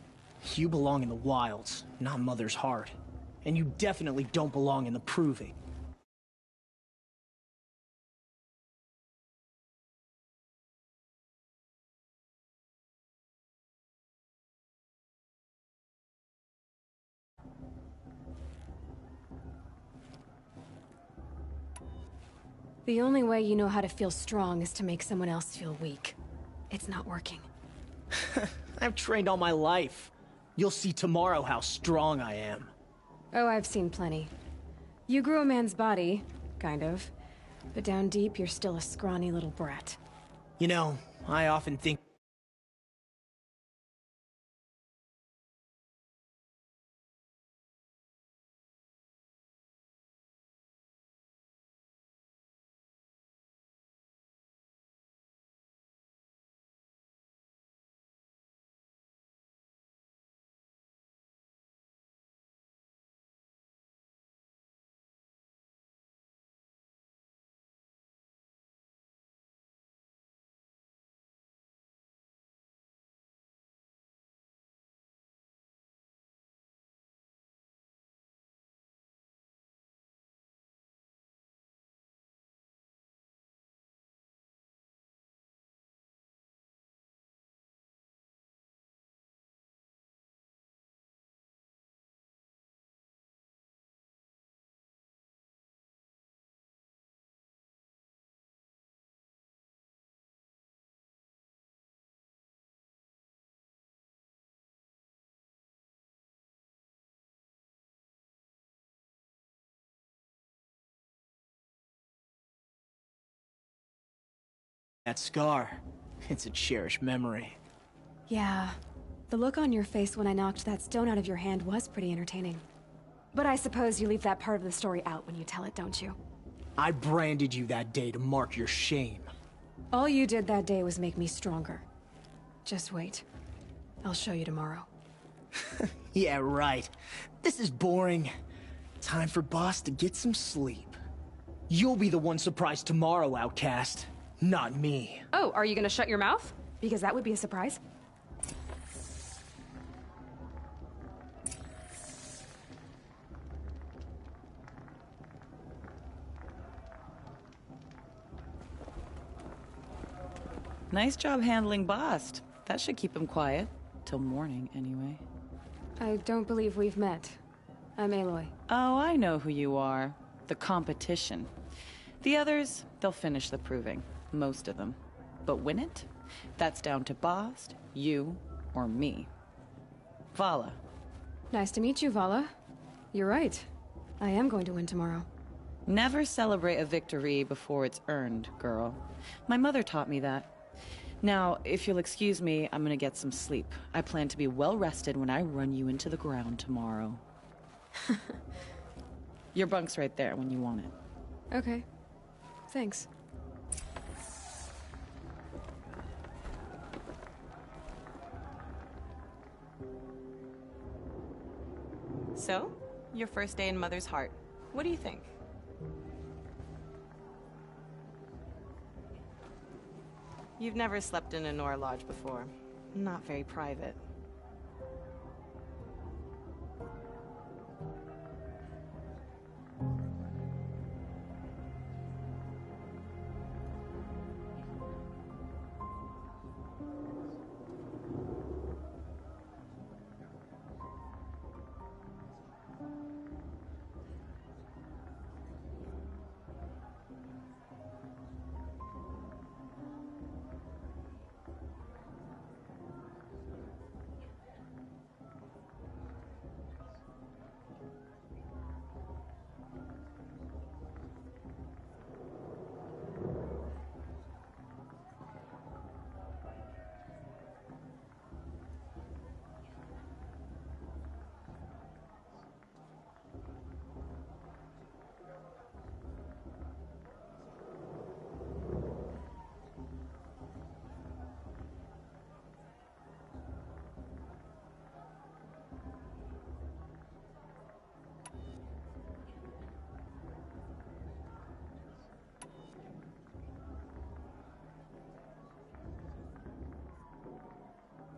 You belong in the wilds, not Mother's heart. And you definitely don't belong in the proving. The only way you know how to feel strong is to make someone else feel weak. It's not working. I've trained all my life. You'll see tomorrow how strong I am. Oh, I've seen plenty. You grew a man's body, kind of. But down deep, you're still a scrawny little brat. You know, I often think that scar. It's a cherished memory. Yeah. The look on your face when I knocked that stone out of your hand was pretty entertaining. But I suppose you leave that part of the story out when you tell it, don't you? I branded you that day to mark your shame. All you did that day was make me stronger. Just wait. I'll show you tomorrow. Yeah, right. This is boring. Time for Boss to get some sleep. You'll be the one surprised tomorrow, outcast. Not me. Oh, are you gonna shut your mouth? Because that would be a surprise. Nice job handling Bast. That should keep him quiet. Till morning, anyway. I don't believe we've met. I'm Aloy. Oh, I know who you are. The competition. The others, they'll finish the proving. Most of them. But win it? That's down to Bast, you, or me. Vala. Nice to meet you, Vala. You're right. I am going to win tomorrow. Never celebrate a victory before it's earned, girl. My mother taught me that. Now, if you'll excuse me, I'm gonna get some sleep. I plan to be well rested when I run you into the ground tomorrow. Your bunk's right there when you want it. Okay. Thanks. So, your first day in Mother's Heart. What do you think? You've never slept in a Nora lodge before. Not very private.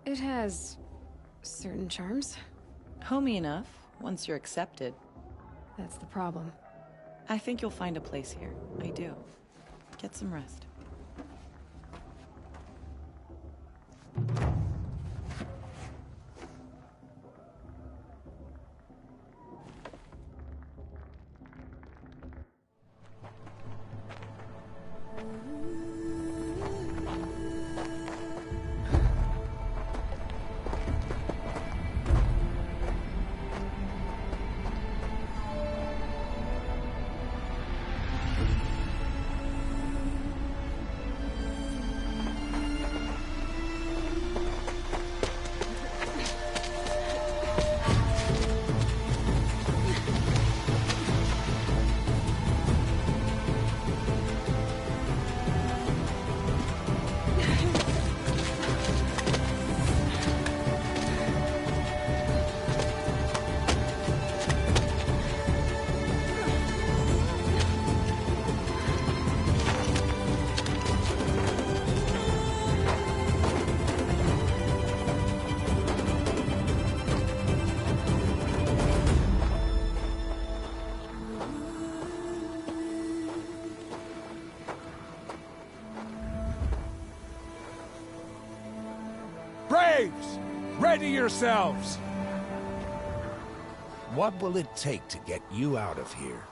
It has certain charms. Homey enough, once you're accepted. That's the problem. I think you'll find a place here. I do. Get some rest. Braves! Ready yourselves! What will it take to get you out of here?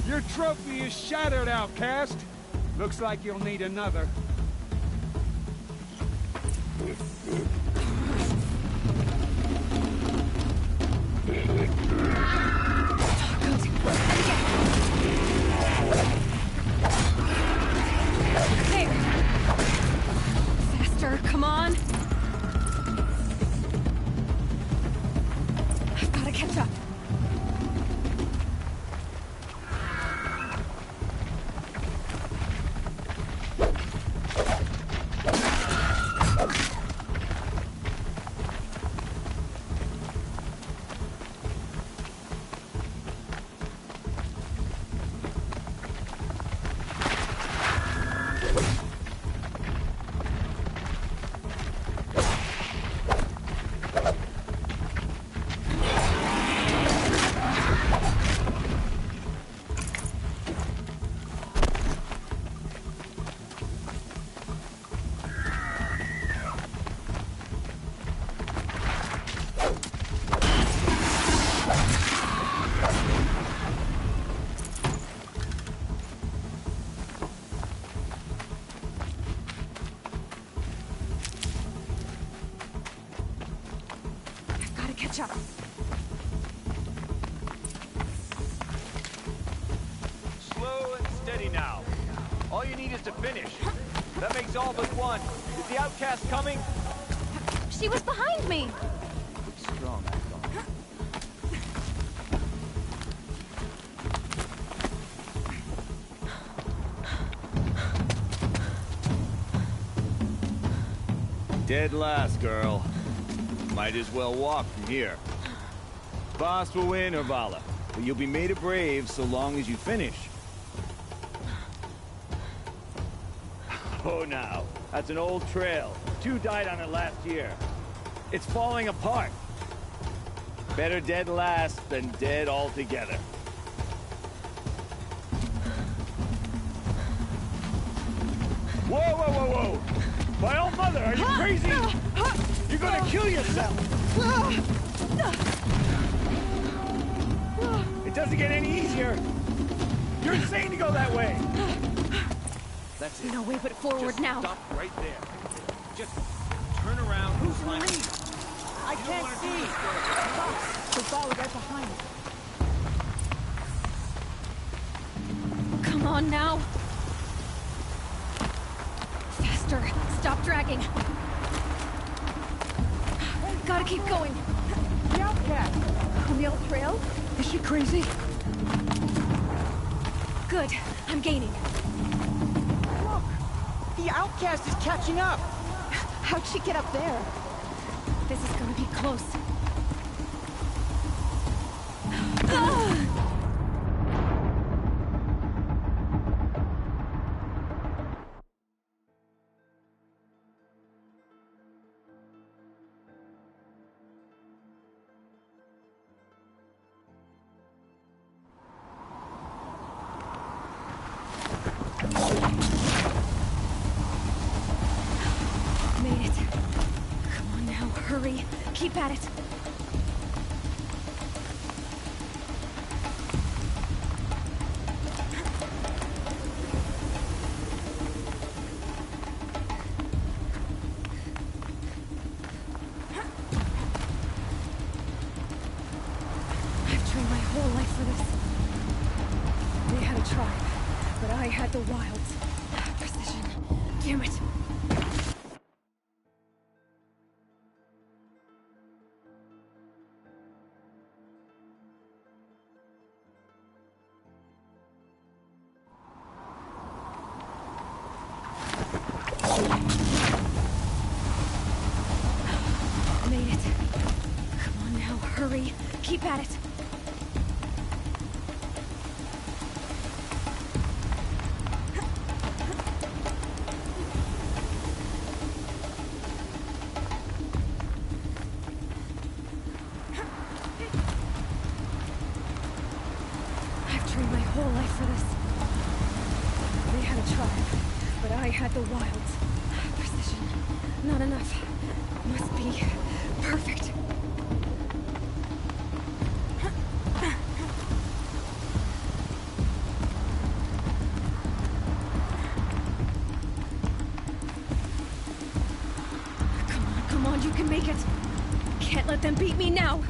Your trophy is shattered, outcast. Looks like you'll need another. Gotcha! Slow and steady now. All you need is to finish. That makes all but one. Is the outcast coming? She was behind me! Looks strong, I thought. Dead last, girl. Might as well walk from here. Boss will win, Urvala, but you'll be made a brave so long as you finish. Oh, now. That's an old trail. 2 died on it last year. It's falling apart. Better dead last than dead altogether. Whoa, whoa, whoa, whoa! My old mother, are you crazy? You're gonna kill yourself! It doesn't get any easier! You're insane to go that way! That's it. No way but forward Just now. Stop right there. Just turn around. Who's with me? I can't see. So follow right behind. Come on now! Faster! Stop dragging! Gotta keep going! The outcast! On the old trail? Is she crazy? Good. I'm gaining. Look! The outcast is catching up! How'd she get up there? This is gonna be close. Made it. Come on now, hurry. Keep at it. I've trained my whole life for this. They had a tribe, but I had the wilds. Precision. Damn it. Made it. Come on now, hurry. Keep at it. I've trained my whole life for this. They had a tribe, but I had the wilds. Precision. Not enough. Must be perfect. Come on, you can make it. Can't let them beat me now.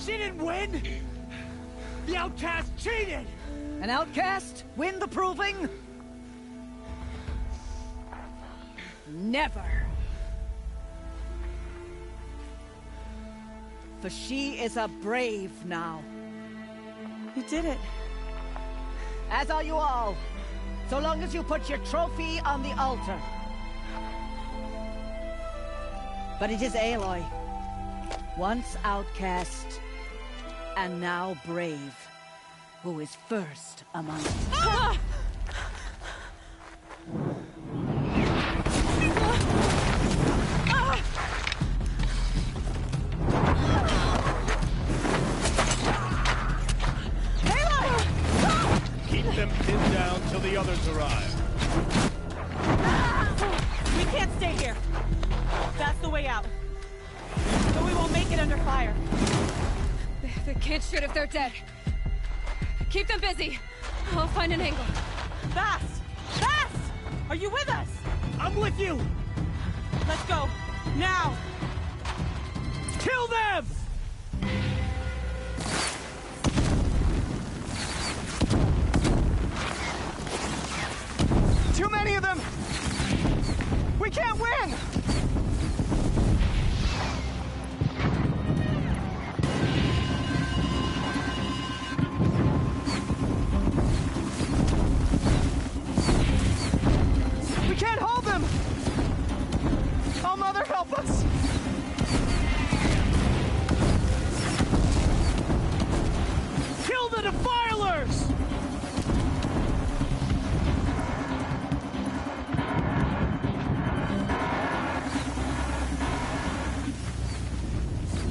She didn't win! The outcast cheated! An outcast win the proving? Never! For she is a brave now. You did it. As are you all. So long as you put your trophy on the altar. But it is Aloy. Once outcast, and now brave, who is first among us. Ah! Keep them pinned down till the others arrive. We can't stay here. That's the way out. So we won't Don't make it under fire. They can't shoot if they're dead. Keep them busy. I'll find an angle. Fast! Fast! Are you with us? I'm with you! Let's go. Now! Kill them! Too many of them! We can't win! We can't hold them! Oh, Mother, help us! Kill the defilers!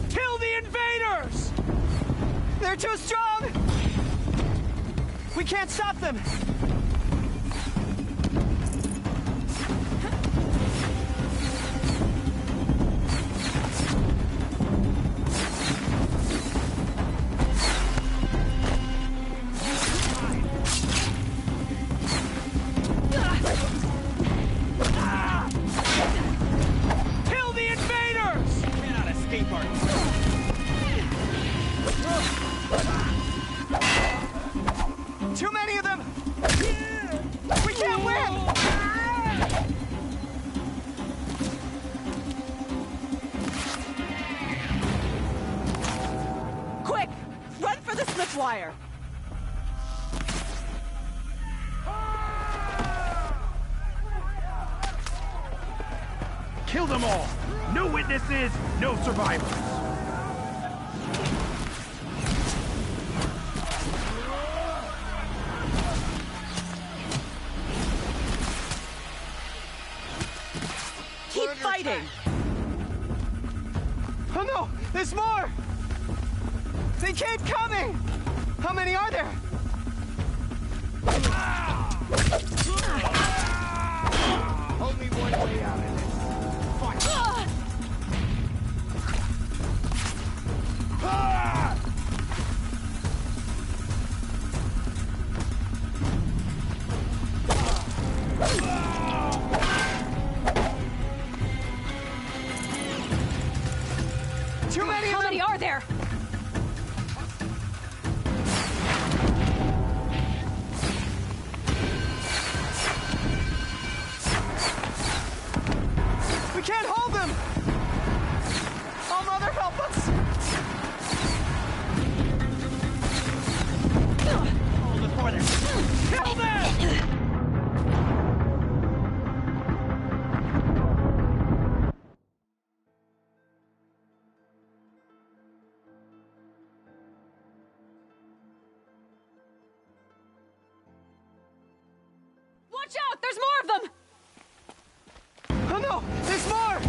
Kill the invaders! They're too strong! We can't stop them! Kill the invaders! Cannot escape our... Too many of them! We can't win! Quick! Run for the slip wire! Kill them all! No witnesses, no survivors! Keep fighting! Oh no! There's more! They keep coming! How many are there? Only one way out of this. Fight! Too many of them! How many are there? We can't hold them! Oh, Mother, help us! Hold it for them! Kill them! Watch out! There's more of them! Oh no! There's more!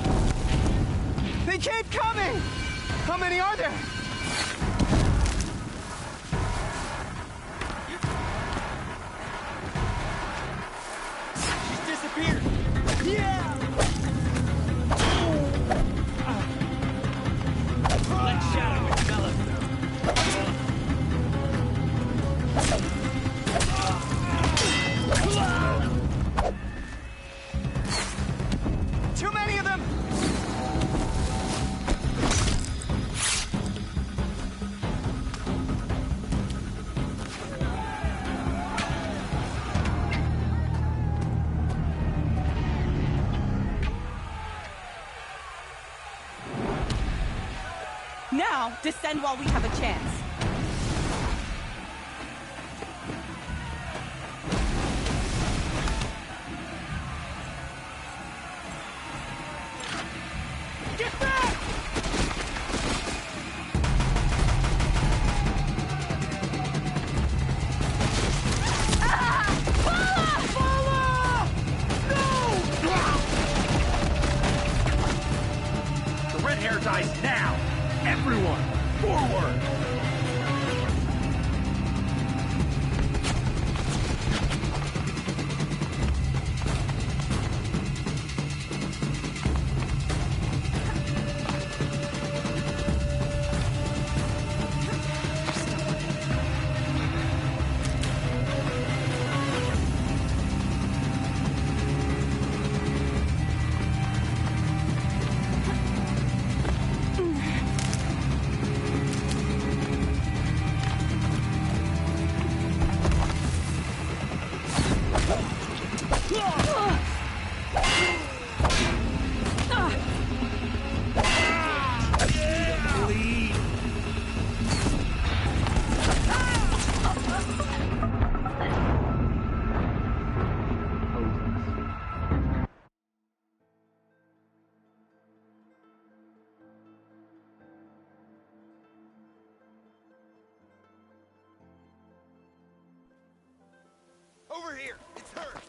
They keep coming! How many are there? She's disappeared! Yeah! Let Shadow envelop them! Too many of them! Now, descend while we have a chance. Get back! The red hair dies now! Everyone, forward! Here, it's her.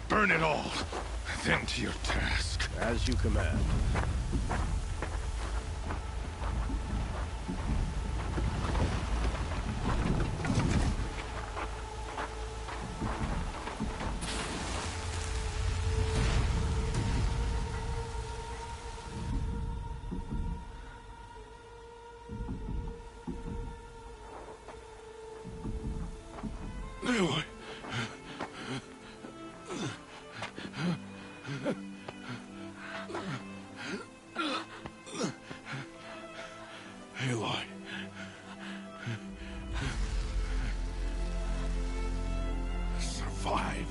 Burn it all, then to your task. As you command. Aloy. Aloy. Survive.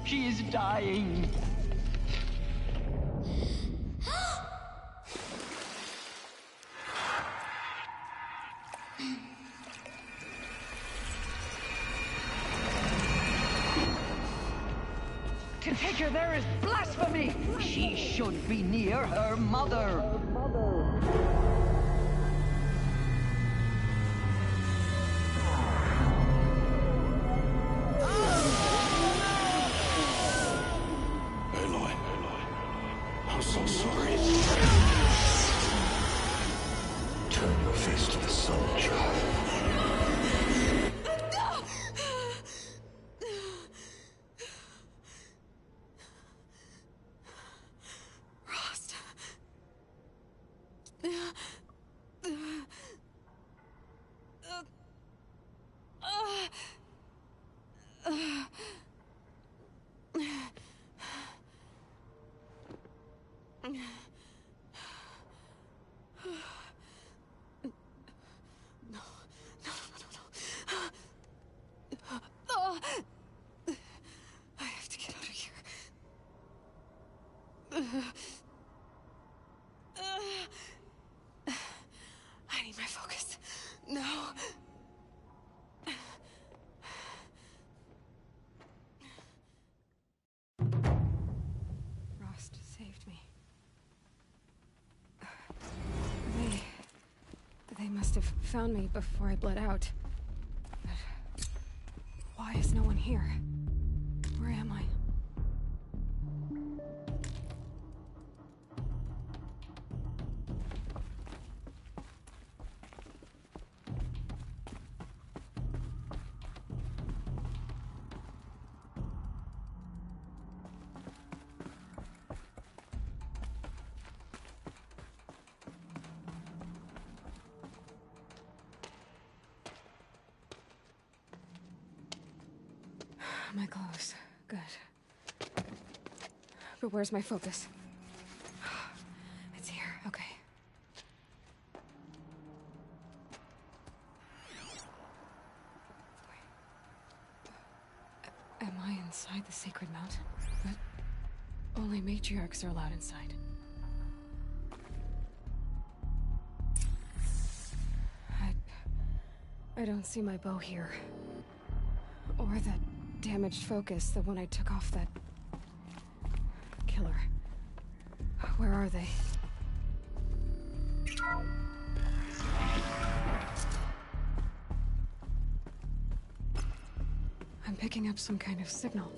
She is dying. To take her there is blasphemy. She should be near her mother. Aloy. I'm so sorry. Turn your face to the sun, child. I have to get out of here. I need my focus. No. Rost saved me. They must have found me before I bled out. But why is no one here? Where am I? My clothes. Good. But where's my focus? It's here. Okay. Wait. Am I inside the sacred mountain? But only matriarchs are allowed inside. I don't see my bow here. Or that damaged focus, the one I took off that killer. Where are they? I'm picking up some kind of signal.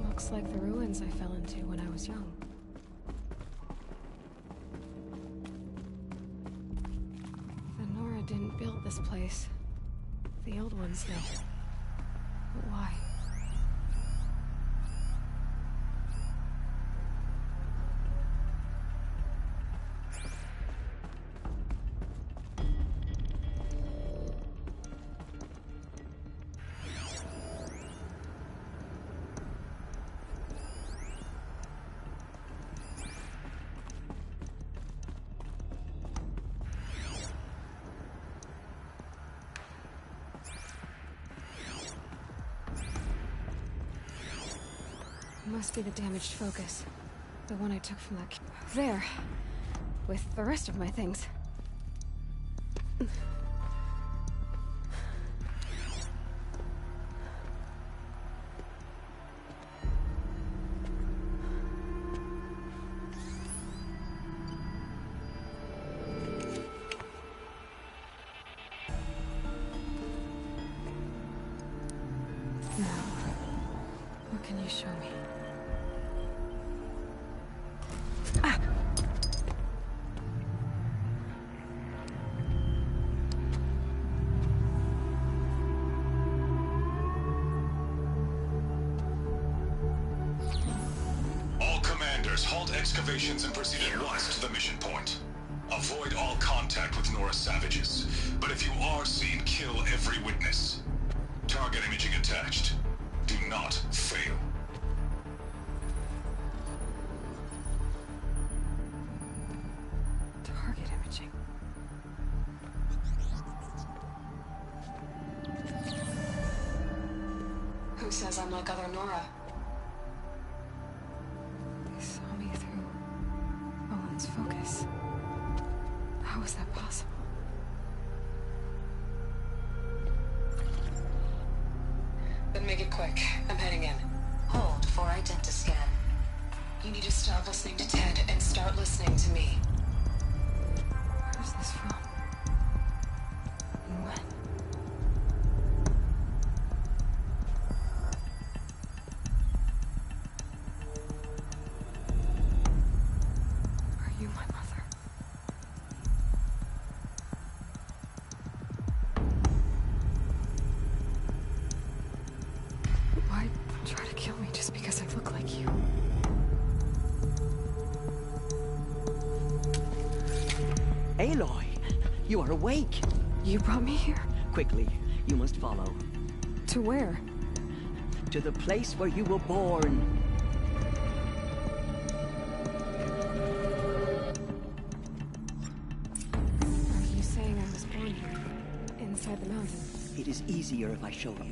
Looks like the ruins I fell into when I was young. The Nora didn't build this place. The old ones did. But why? Must be the damaged focus. The one I took from that... There! With the rest of my things. Now, what can you show me? All commanders, halt excavations and proceed at once to the mission point. Avoid all contact with Nora savages, but if you are seen, kill every witness. Target imaging attached. Do not fail. Target imaging. Who says I'm like other Nora? They saw me through Owen's focus. How is that possible? Then make it quick. I'm heading in. Hold for identiscan. You need to stop listening to Ted and start listening to me. Where's this from? And when? Are you my mother? Why try to kill me just because I look like you? Aloy, you are awake. You brought me here? Quickly, you must follow. To where? To the place where you were born. Are you saying I was born here? Inside the mountain? It is easier if I show you.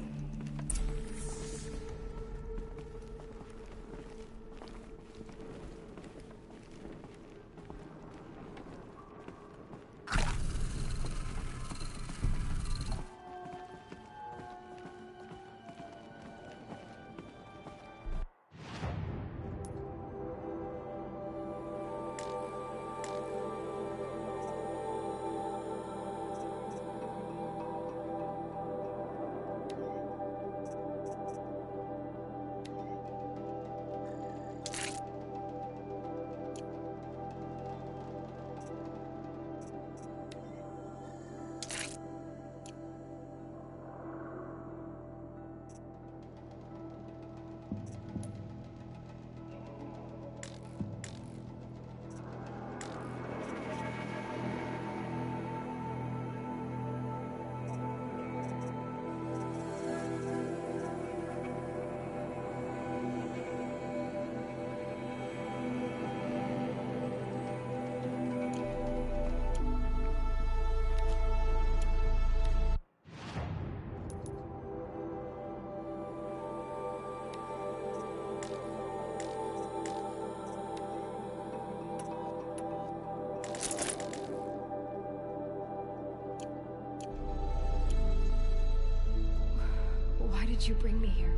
did you bring me here?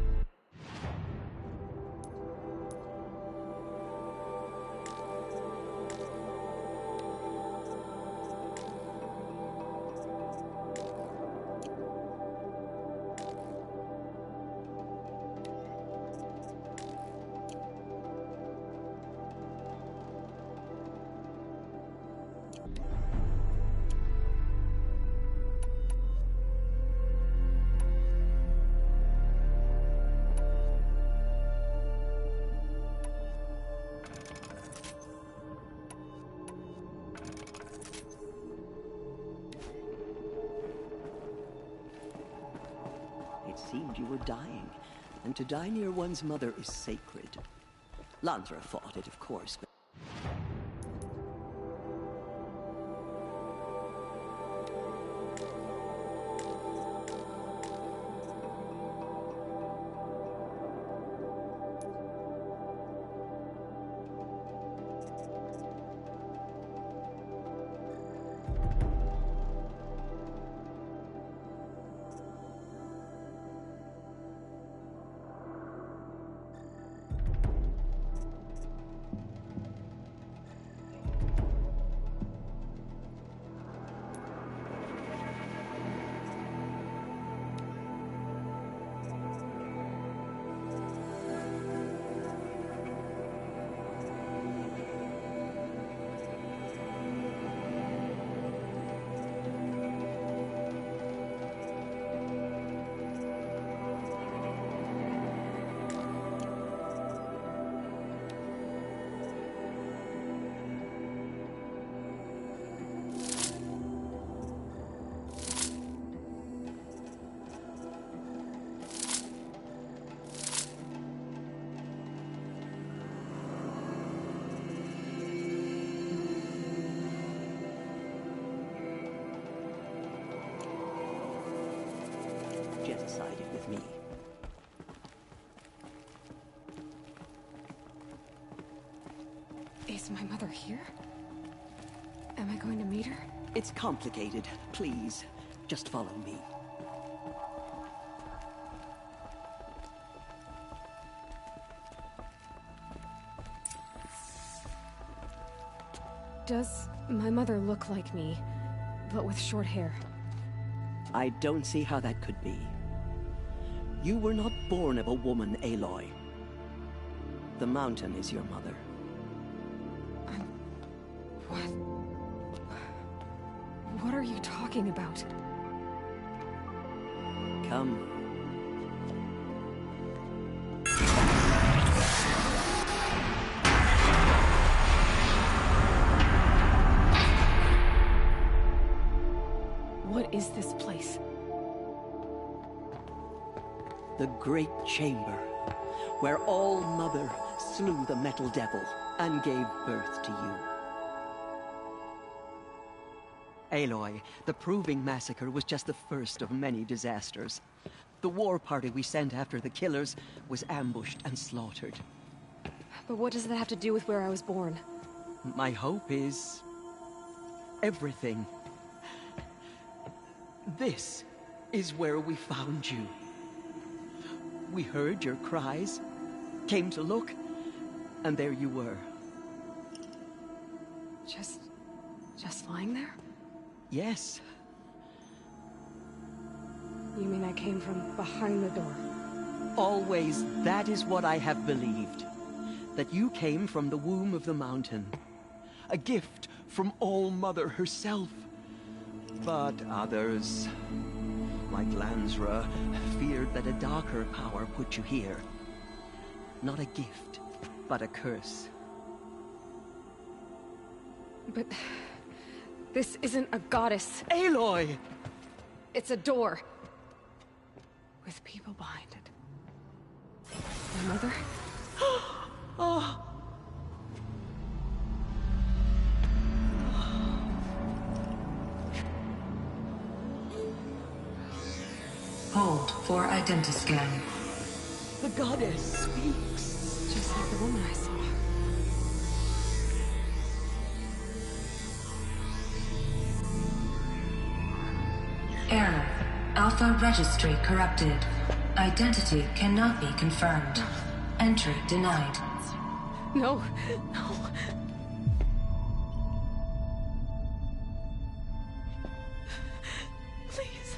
It seemed you were dying, and to die near one's mother is sacred. Lansra fought it, of course, but... Genocided with me. Is my mother here? Am I going to meet her? It's complicated. Please, just follow me. Does my mother look like me, but with short hair? I don't see how that could be. You were not born of a woman, Aloy. The mountain is your mother. What are you talking about? Come. What is this place? The Great Chamber, where All Mother slew the Metal Devil and gave birth to you. Aloy, the Proving Massacre was just the first of many disasters. The war party we sent after the killers was ambushed and slaughtered. But what does that have to do with where I was born? My hope is... everything. This is where we found you. We heard your cries, came to look, and there you were. Just lying there? Yes. You mean I came from behind the door? Always, that is what I have believed. That you came from the womb of the mountain. A gift from All Mother herself. But others, like Lansra, feared that a darker power put you here. Not a gift, but a curse. But... this isn't a goddess. Aloy! It's a door. With people behind it. My mother? Oh! Hold for identiscan. The goddess speaks. Just like the woman I saw. Error. Alpha registry corrupted. Identity cannot be confirmed. Entry denied. No, no. Please.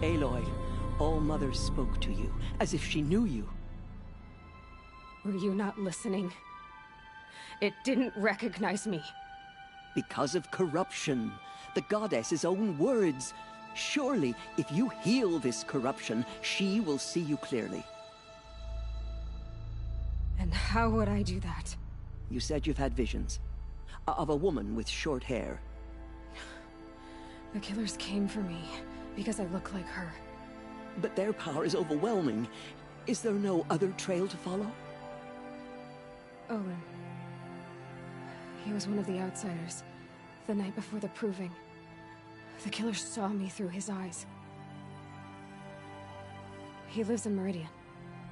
Aloy, All Mother spoke to you, as if she knew you. Were you not listening? It didn't recognize me. Because of corruption. The goddess's own words. Surely, if you heal this corruption, she will see you clearly. And how would I do that? You said you've had visions. Of a woman with short hair. The killers came for me because I look like her. But their power is overwhelming. Is there no other trail to follow? Owen. He was one of the outsiders. The night before the proving. The killers saw me through his eyes. He lives in Meridian.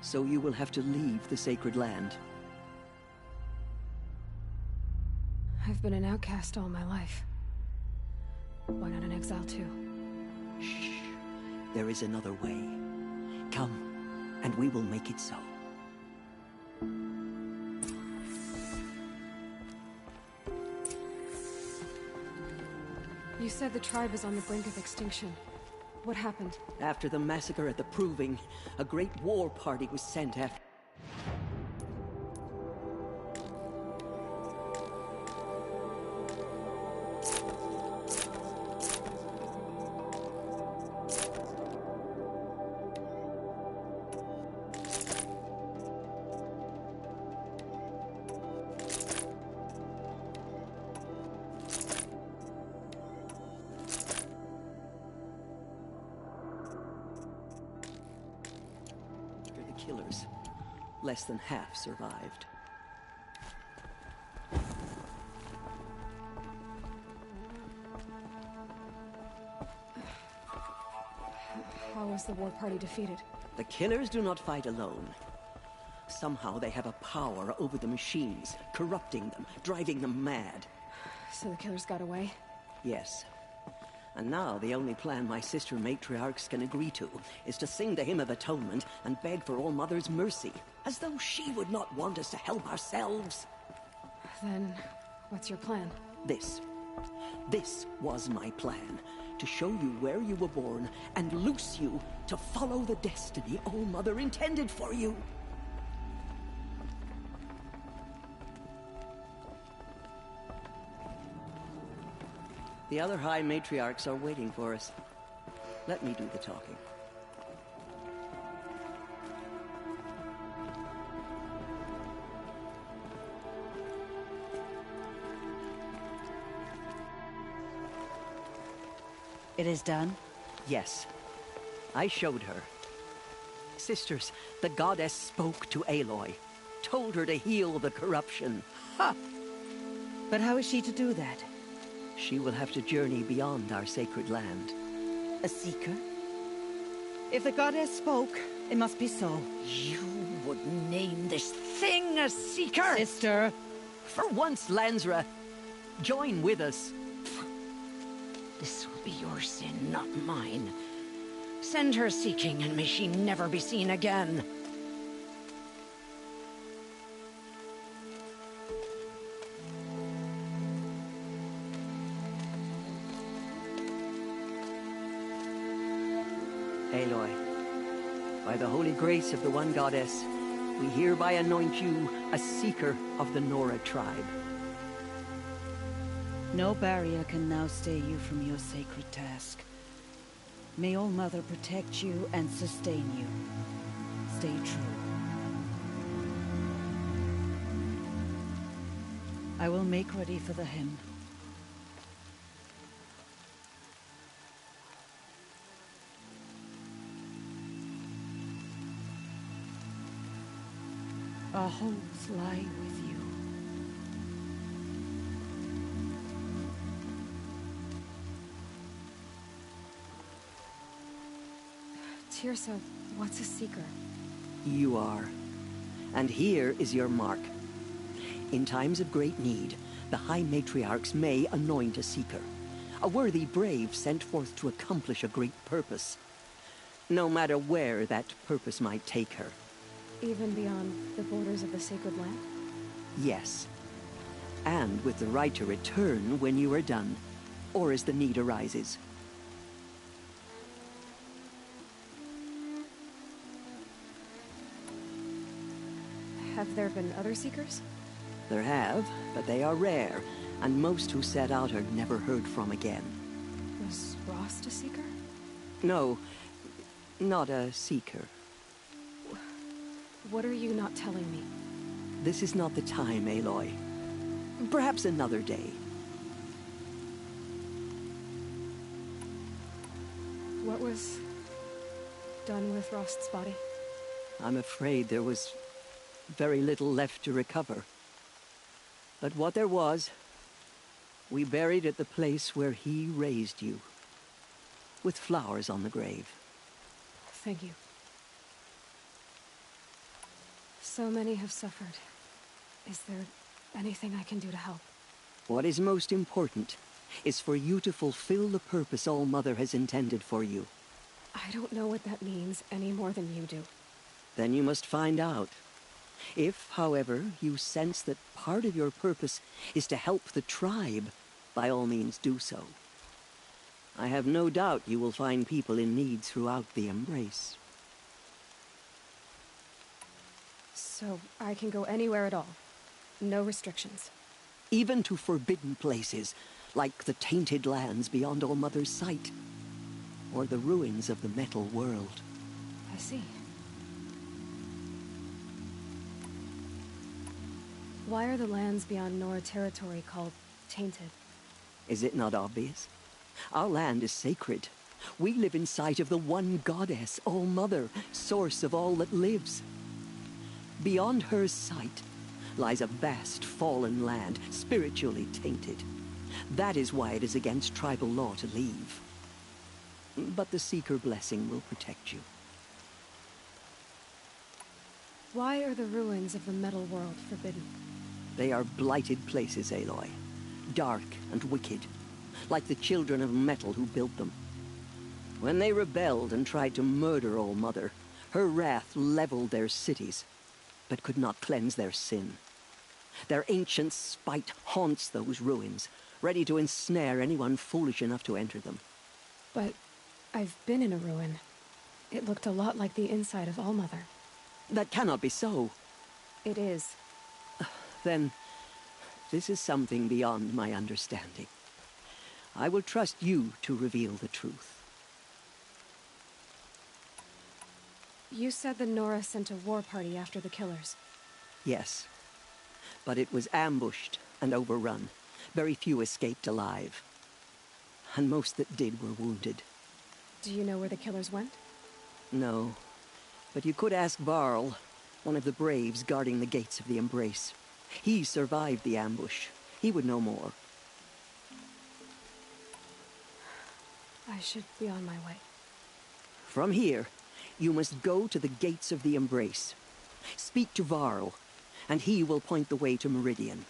So you will have to leave the sacred land. I've been an outcast all my life. Why not an exile too? Shh. There is another way. Come, and we will make it so. You said the tribe is on the brink of extinction. What happened? After the massacre at the Proving, a great war party was sent after... killers. Less than half survived. How was the war party defeated? The killers do not fight alone. Somehow they have a power over the machines, corrupting them, driving them mad. So the killers got away? Yes. And now the only plan my sister matriarchs can agree to is to sing the Hymn of Atonement and beg for All Mother's mercy, as though she would not want us to help ourselves. Then, what's your plan? This was my plan. To show you where you were born and loose you to follow the destiny All Mother intended for you. The other High Matriarchs are waiting for us. Let me do the talking. It is done? Yes. I showed her. Sisters, the goddess spoke to Aloy. Told her to heal the corruption. Ha! But how is she to do that? She will have to journey beyond our sacred land. A seeker? If the goddess spoke, it must be so. You would name this thing a seeker? Sister! For once, Lansra, join with us. This will be your sin, not mine. Send her seeking, and may she never be seen again. Aloy, by the holy grace of the one goddess, we hereby anoint you a seeker of the Nora tribe. No barrier can now stay you from your sacred task. May All Mother protect you and sustain you. Stay true. I will make ready for the hymn. Our hopes lie with you. Tirsa, what's a seeker? You are. And here is your mark. In times of great need, the High Matriarchs may anoint a seeker. A worthy brave sent forth to accomplish a great purpose. No matter where that purpose might take her. Even beyond the borders of the sacred land? Yes. And with the right to return when you are done, or as the need arises. Have there been other seekers? There have, but they are rare, and most who set out are never heard from again. Was Rost a seeker? No, not a seeker. What are you not telling me? This is not the time, Aloy. Perhaps another day. What was done with Rost's body? I'm afraid there was very little left to recover. But what there was, we buried at the place where he raised you, with flowers on the grave. Thank you. So many have suffered. Is there anything I can do to help? What is most important is for you to fulfill the purpose All Mother has intended for you. I don't know what that means any more than you do. Then you must find out. If, however, you sense that part of your purpose is to help the tribe, by all means do so. I have no doubt you will find people in need throughout the Embrace. So I can go anywhere at all? No restrictions? Even to forbidden places, like the tainted lands beyond All Mother's sight, or the ruins of the metal world. I see. Why are the lands beyond Nora territory called tainted? Is it not obvious? Our land is sacred. We live in sight of the one goddess, All Mother, source of all that lives. Beyond her sight lies a vast fallen land, spiritually tainted. That is why it is against tribal law to leave. But the Seeker blessing will protect you. Why are the ruins of the metal world forbidden? They are blighted places, Aloy. Dark and wicked, like the children of metal who built them. When they rebelled and tried to murder All Mother, her wrath leveled their cities, but could not cleanse their sin. Their ancient spite haunts those ruins, ready to ensnare anyone foolish enough to enter them. But I've been in a ruin. It looked a lot like the inside of All Mother. That cannot be so. It is. Then, this is something beyond my understanding. I will trust you to reveal the truth. You said the Nora sent a war party after the killers. Yes. But it was ambushed and overrun. Very few escaped alive. And most that did were wounded. Do you know where the killers went? No. But you could ask Varl, one of the braves guarding the gates of the Embrace. He survived the ambush. He would know more. I should be on my way. From here, you must go to the gates of the Embrace. Speak to Varl, and he will point the way to Meridian.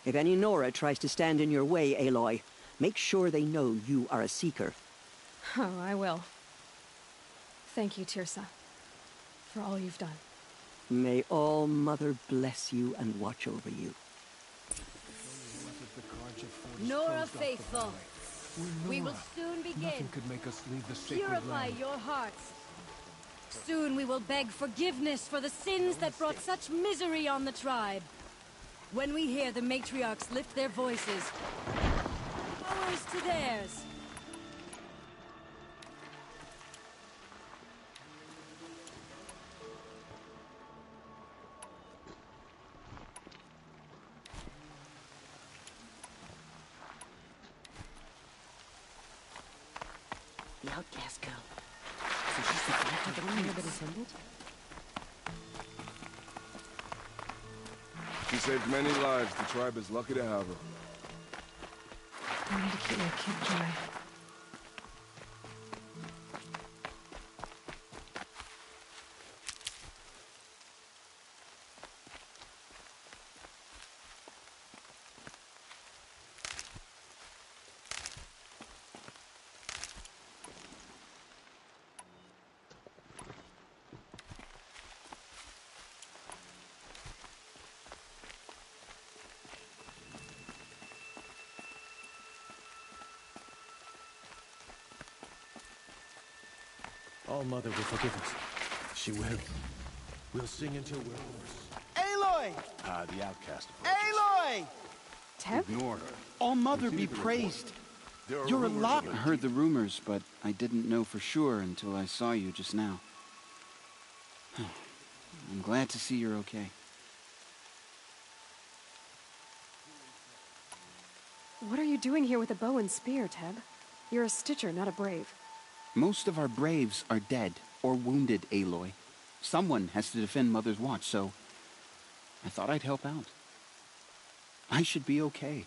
If any Nora tries to stand in your way, Aloy, make sure they know you are a Seeker. Oh, I will. Thank you, Tirsa, for all you've done. May All Mother bless you and watch over you. Nora faithful, we will soon begin. Nothing could make us leave the sacred Purify land. your hearts. Soon we will beg forgiveness for the sins that brought such misery on the tribe. When we hear the matriarchs lift their voices, ours to theirs. The outcast girl. So she's the wife of the king that assembled? She saved many lives. The tribe is lucky to have her. I need to keep my kid dry. All Mother will forgive us. She will. We'll sing until we're hoarse. Aloy! The outcast approaches. Aloy! Teb? Ignore her. All Mother be praised. You're alive. I heard the rumors, but I didn't know for sure until I saw you just now. I'm glad to see you're okay. What are you doing here with a bow and spear, Teb? You're a Stitcher, not a Brave. Most of our Braves are dead or wounded, Aloy. Someone has to defend Mother's watch, so I thought I'd help out. I should be okay.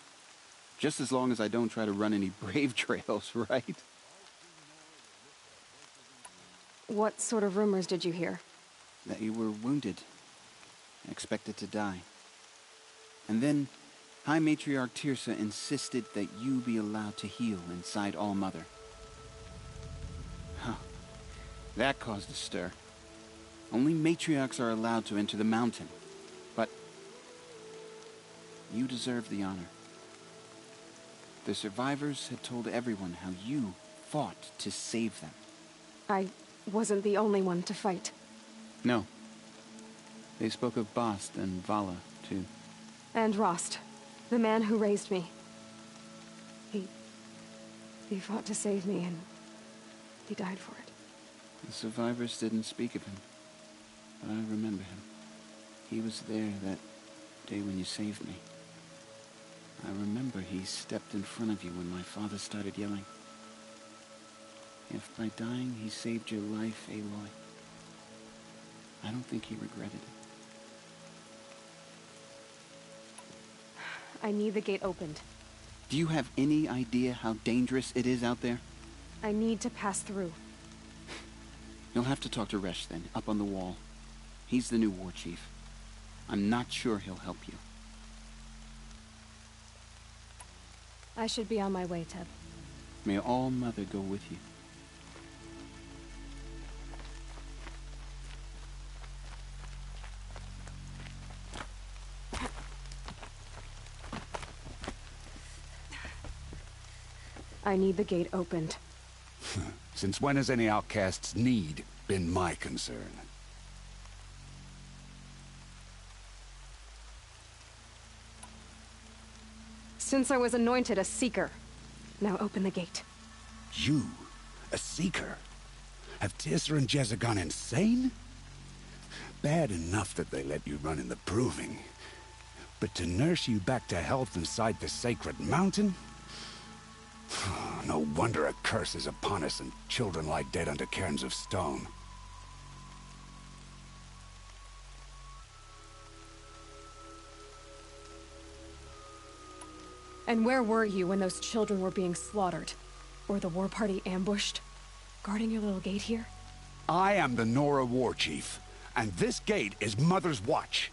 Just as long as I don't try to run any Brave trails, right? What sort of rumors did you hear? That you were wounded, expected to die. And then High Matriarch Tirsa insisted that you be allowed to heal inside All Mother. Huh. That caused a stir. Only matriarchs are allowed to enter the mountain. But you deserve the honor. The survivors had told everyone how you fought to save them. I wasn't the only one to fight. No. They spoke of Bast and Vala, too. And Rost, the man who raised me. He fought to save me, and he died for it. The survivors didn't speak of him, but I remember him. He was there that day when you saved me. I remember he stepped in front of you when my father started yelling. If by dying he saved your life, Aloy, I don't think he regretted it. I need the gate opened. Do you have any idea how dangerous it is out there? I need to pass through. You'll have to talk to Resh then, up on the wall. He's the new war chief. I'm not sure he'll help you. I should be on my way, Teb. May All Mother go with you. I need the gate opened. Since when has any outcast's need been my concern? Since I was anointed a Seeker. Now open the gate. You? A Seeker? Have Tirsa and Jezza gone insane? Bad enough that they let you run in the Proving. But to nurse you back to health inside the sacred mountain? No wonder a curse is upon us and children lie dead under cairns of stone. And where were you when those children were being slaughtered? Or the war party ambushed? Guarding your little gate here? I am the Nora war chief, and this gate is Mother's watch.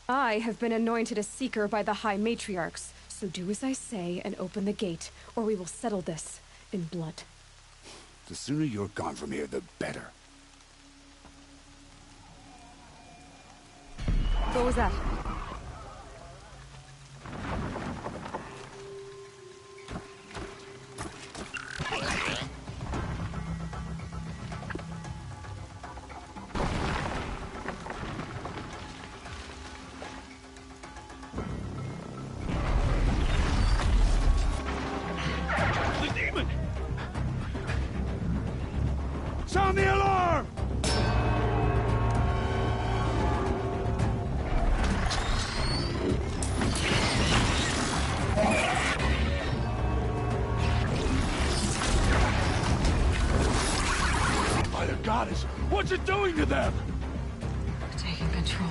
I have been anointed a Seeker by the High Matriarchs, so do as I say and open the gate, or we will settle this in blood. The sooner you're gone from here, the better. What was that? Sound the alarm! By the goddess, what's it doing to them? Taking control.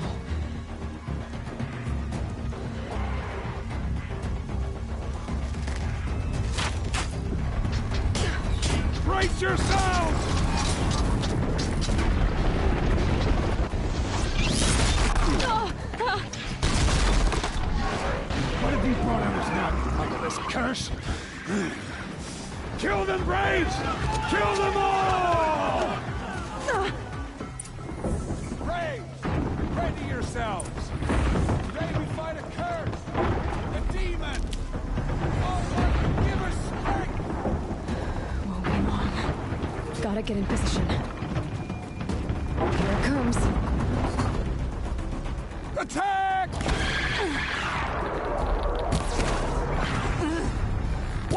Brace yourselves! What have these brought now? Like this curse? Kill them, Braves! Kill them all! Braves, ready yourselves. Today we fight a curse, a demon. All Mother, give us strength. Won't be long. Gotta get in position.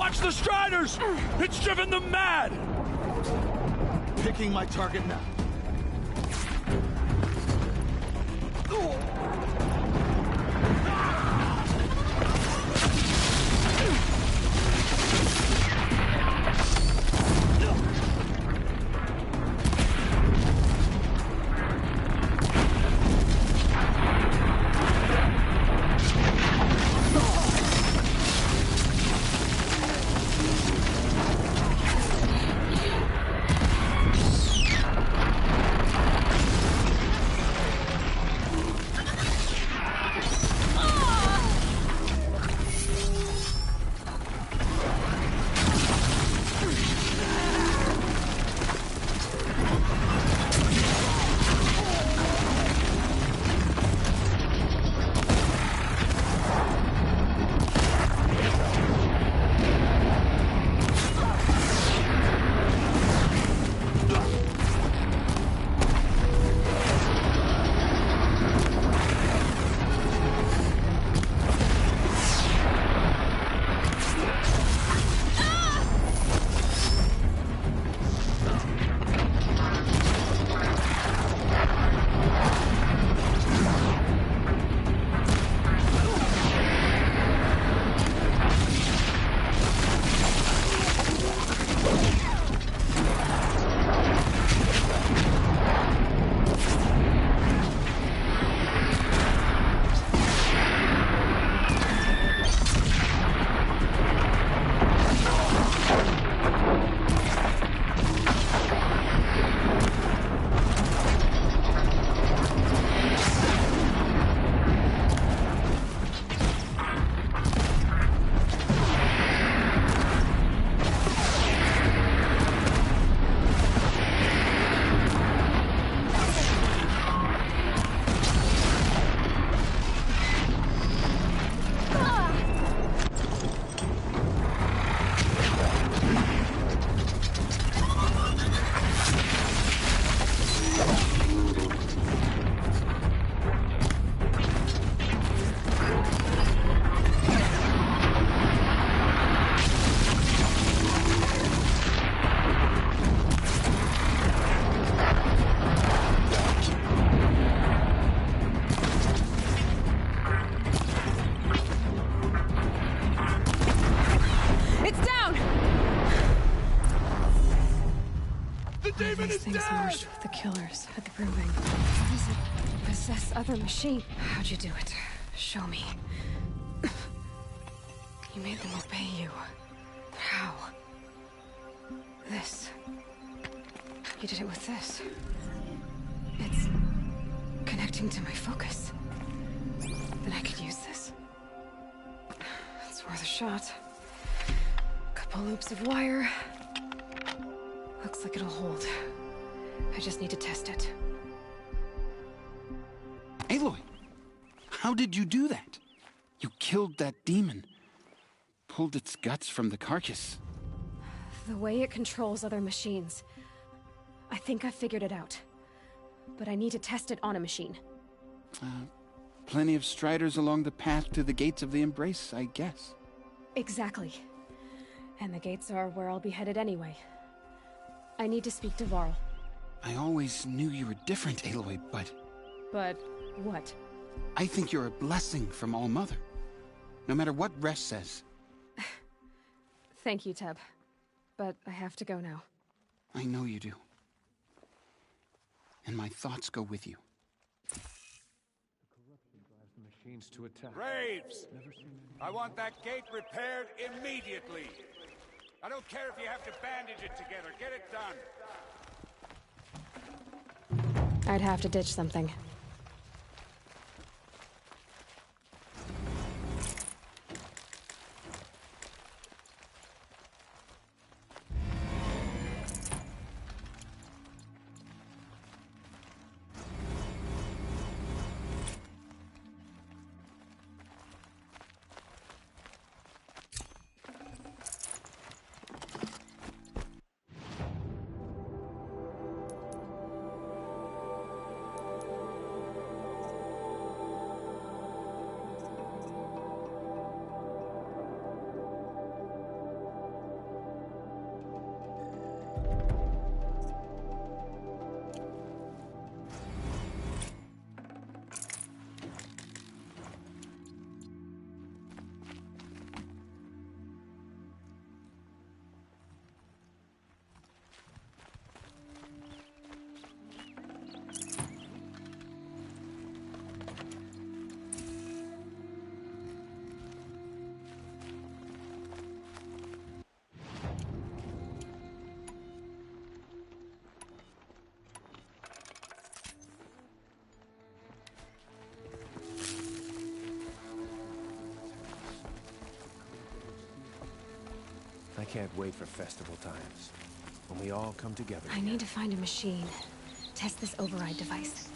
Watch the Striders! It's driven them mad! Picking my target now. These things merged with the killers at the proving. How does it possess other machine? How'd you do it? Show me. You made them obey you. How? This. You did it with this. It's connecting to my focus. Then I could use this. It's worth a shot. Couple loops of wire. Looks like it'll hold. I just need to test it. Aloy, how did you do that? You killed that demon. Pulled its guts from the carcass. The way it controls other machines. I think I figured it out. But I need to test it on a machine. Plenty of Striders along the path to the gates of the Embrace, I guess. Exactly. And the gates are where I'll be headed anyway. I need to speak to Varl. I always knew you were different, Aloy, but... But what? I think you're a blessing from All-Mother. No matter what Resh says. Thank you, Teb. But I have to go now. I know you do. And my thoughts go with you. Machines to attack. Braves! I want that gate repaired immediately. I don't care if you have to bandage it together. Get it done. I'd have to ditch something. can't wait for festival times. When we all come together. I need to find a machine. Test this override device.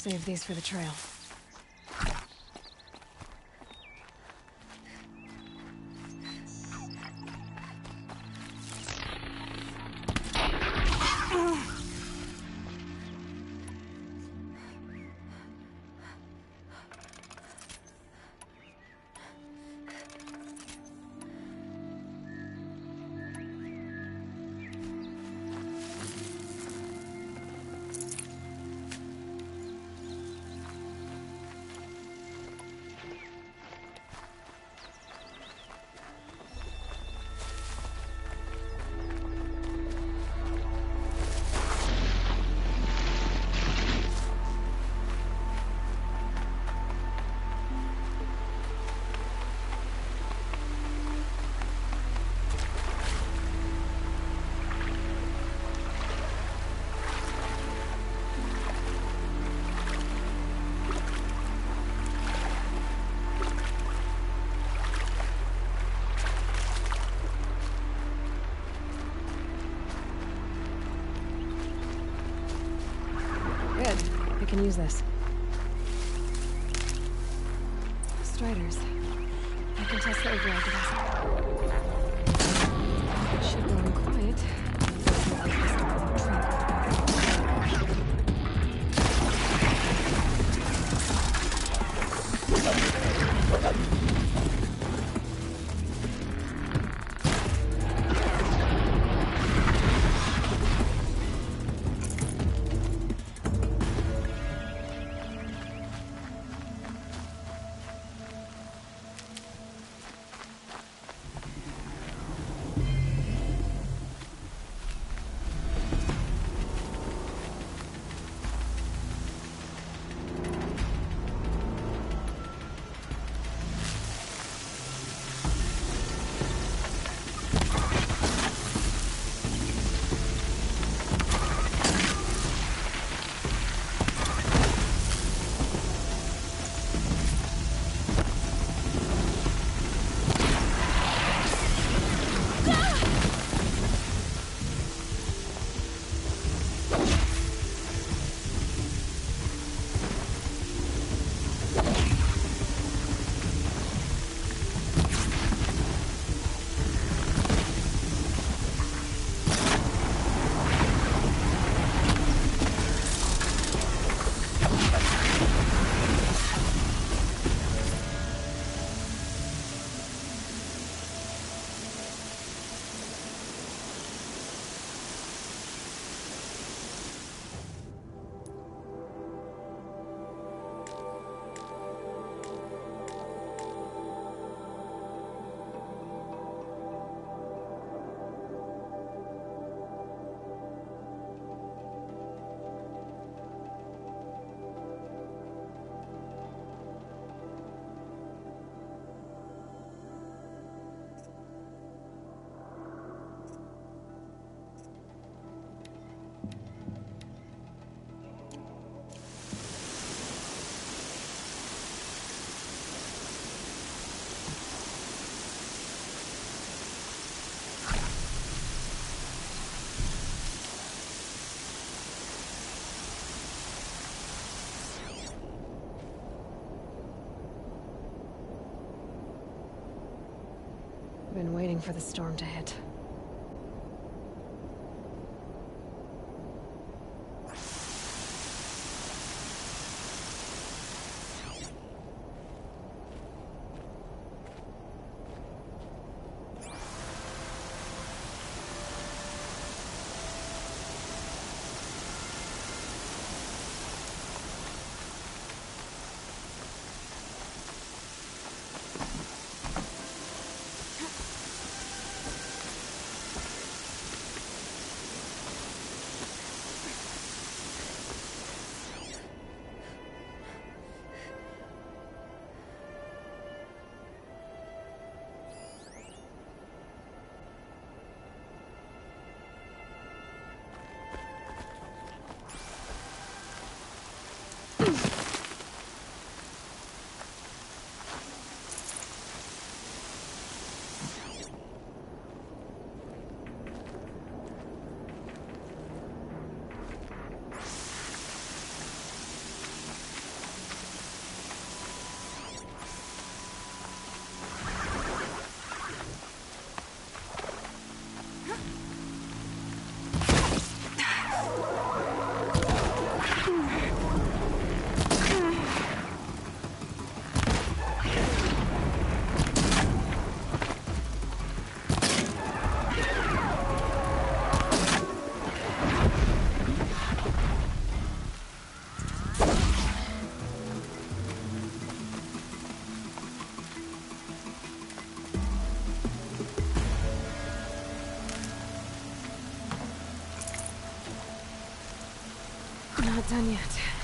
Save these for the trail. I can use this. Striders. I can test the override device. Should go in quiet. Been waiting for the storm to hit. Not done yet.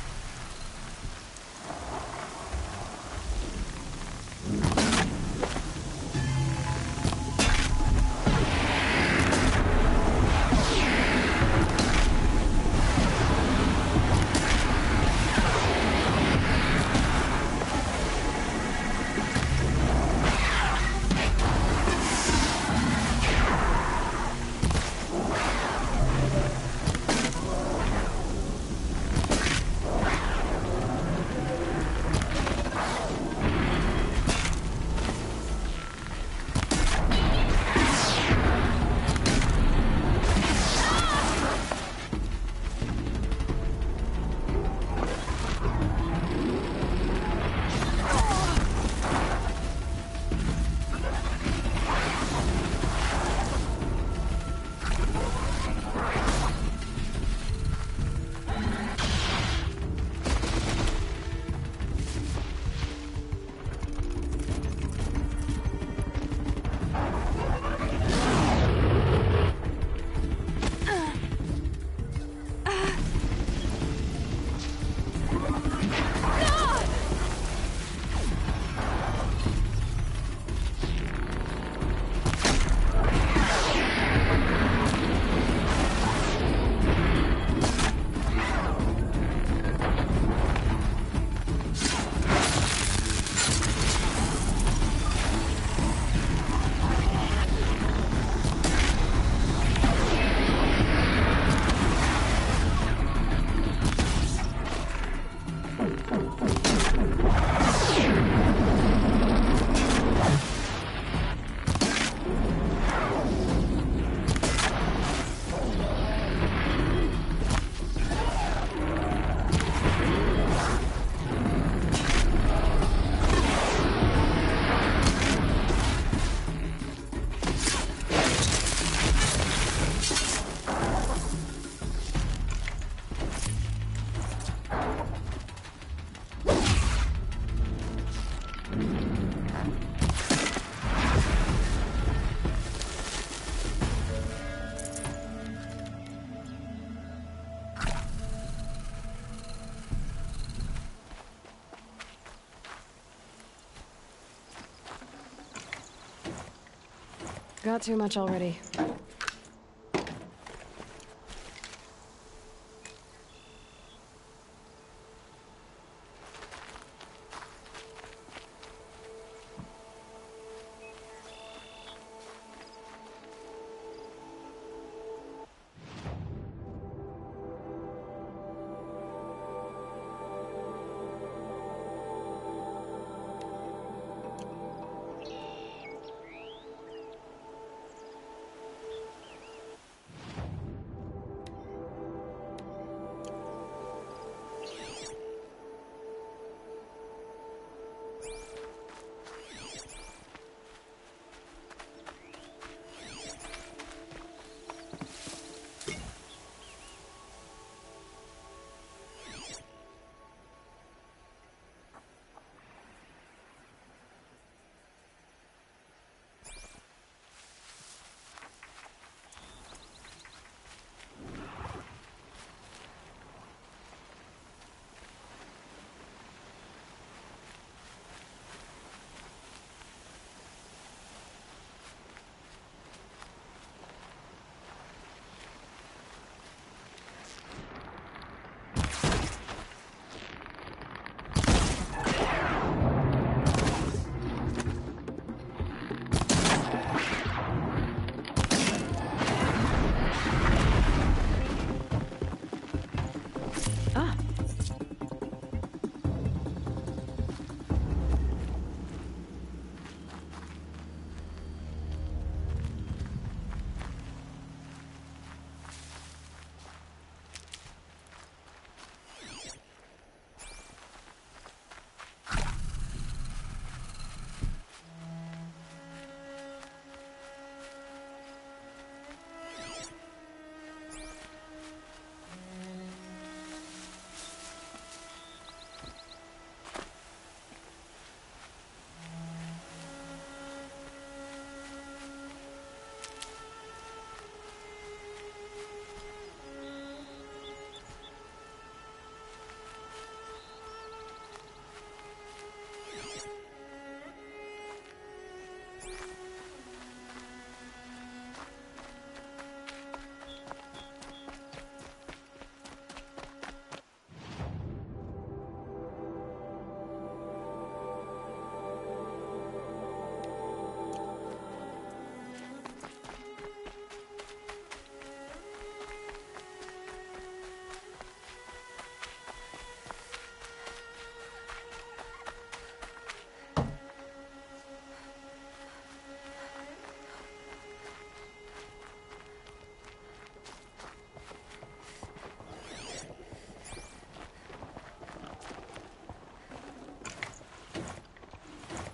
Got too much already.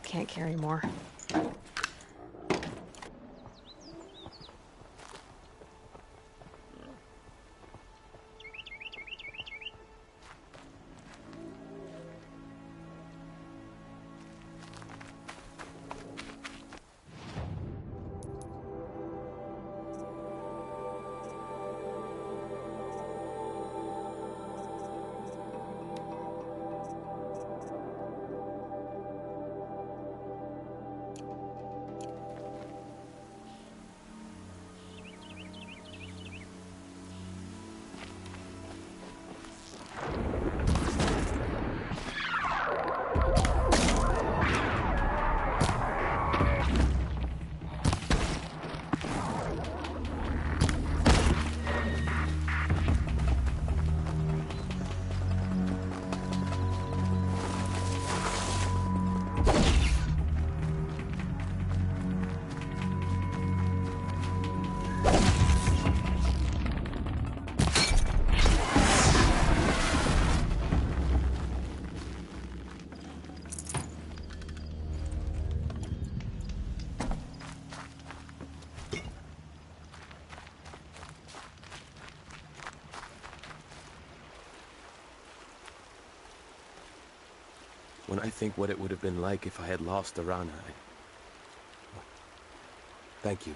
can't carry more. When I think what it would have been like if I had lost Arana, Thank you.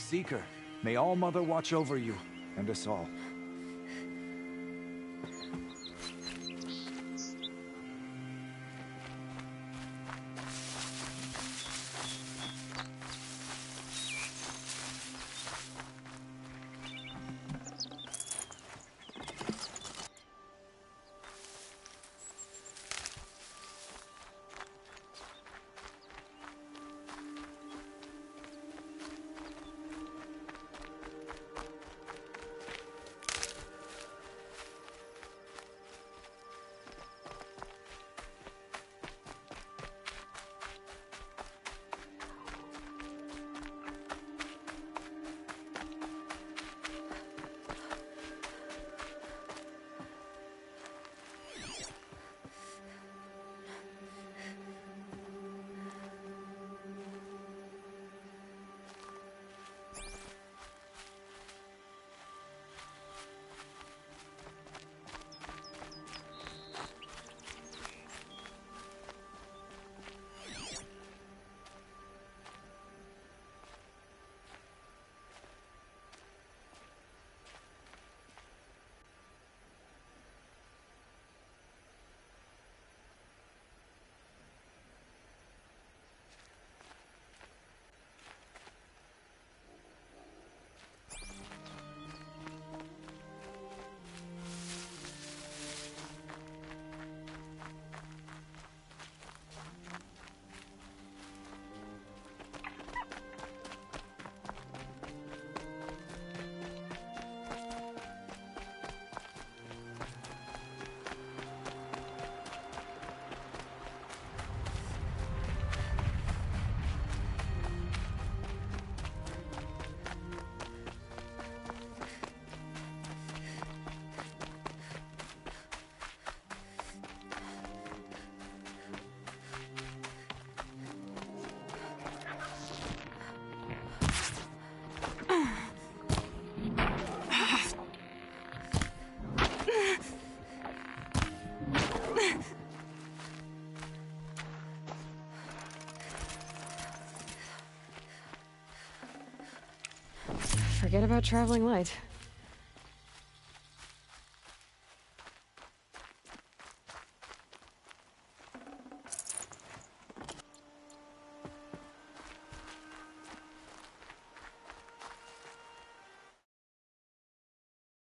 Seeker, may All-Mother watch over you, and us all. Forget about traveling light.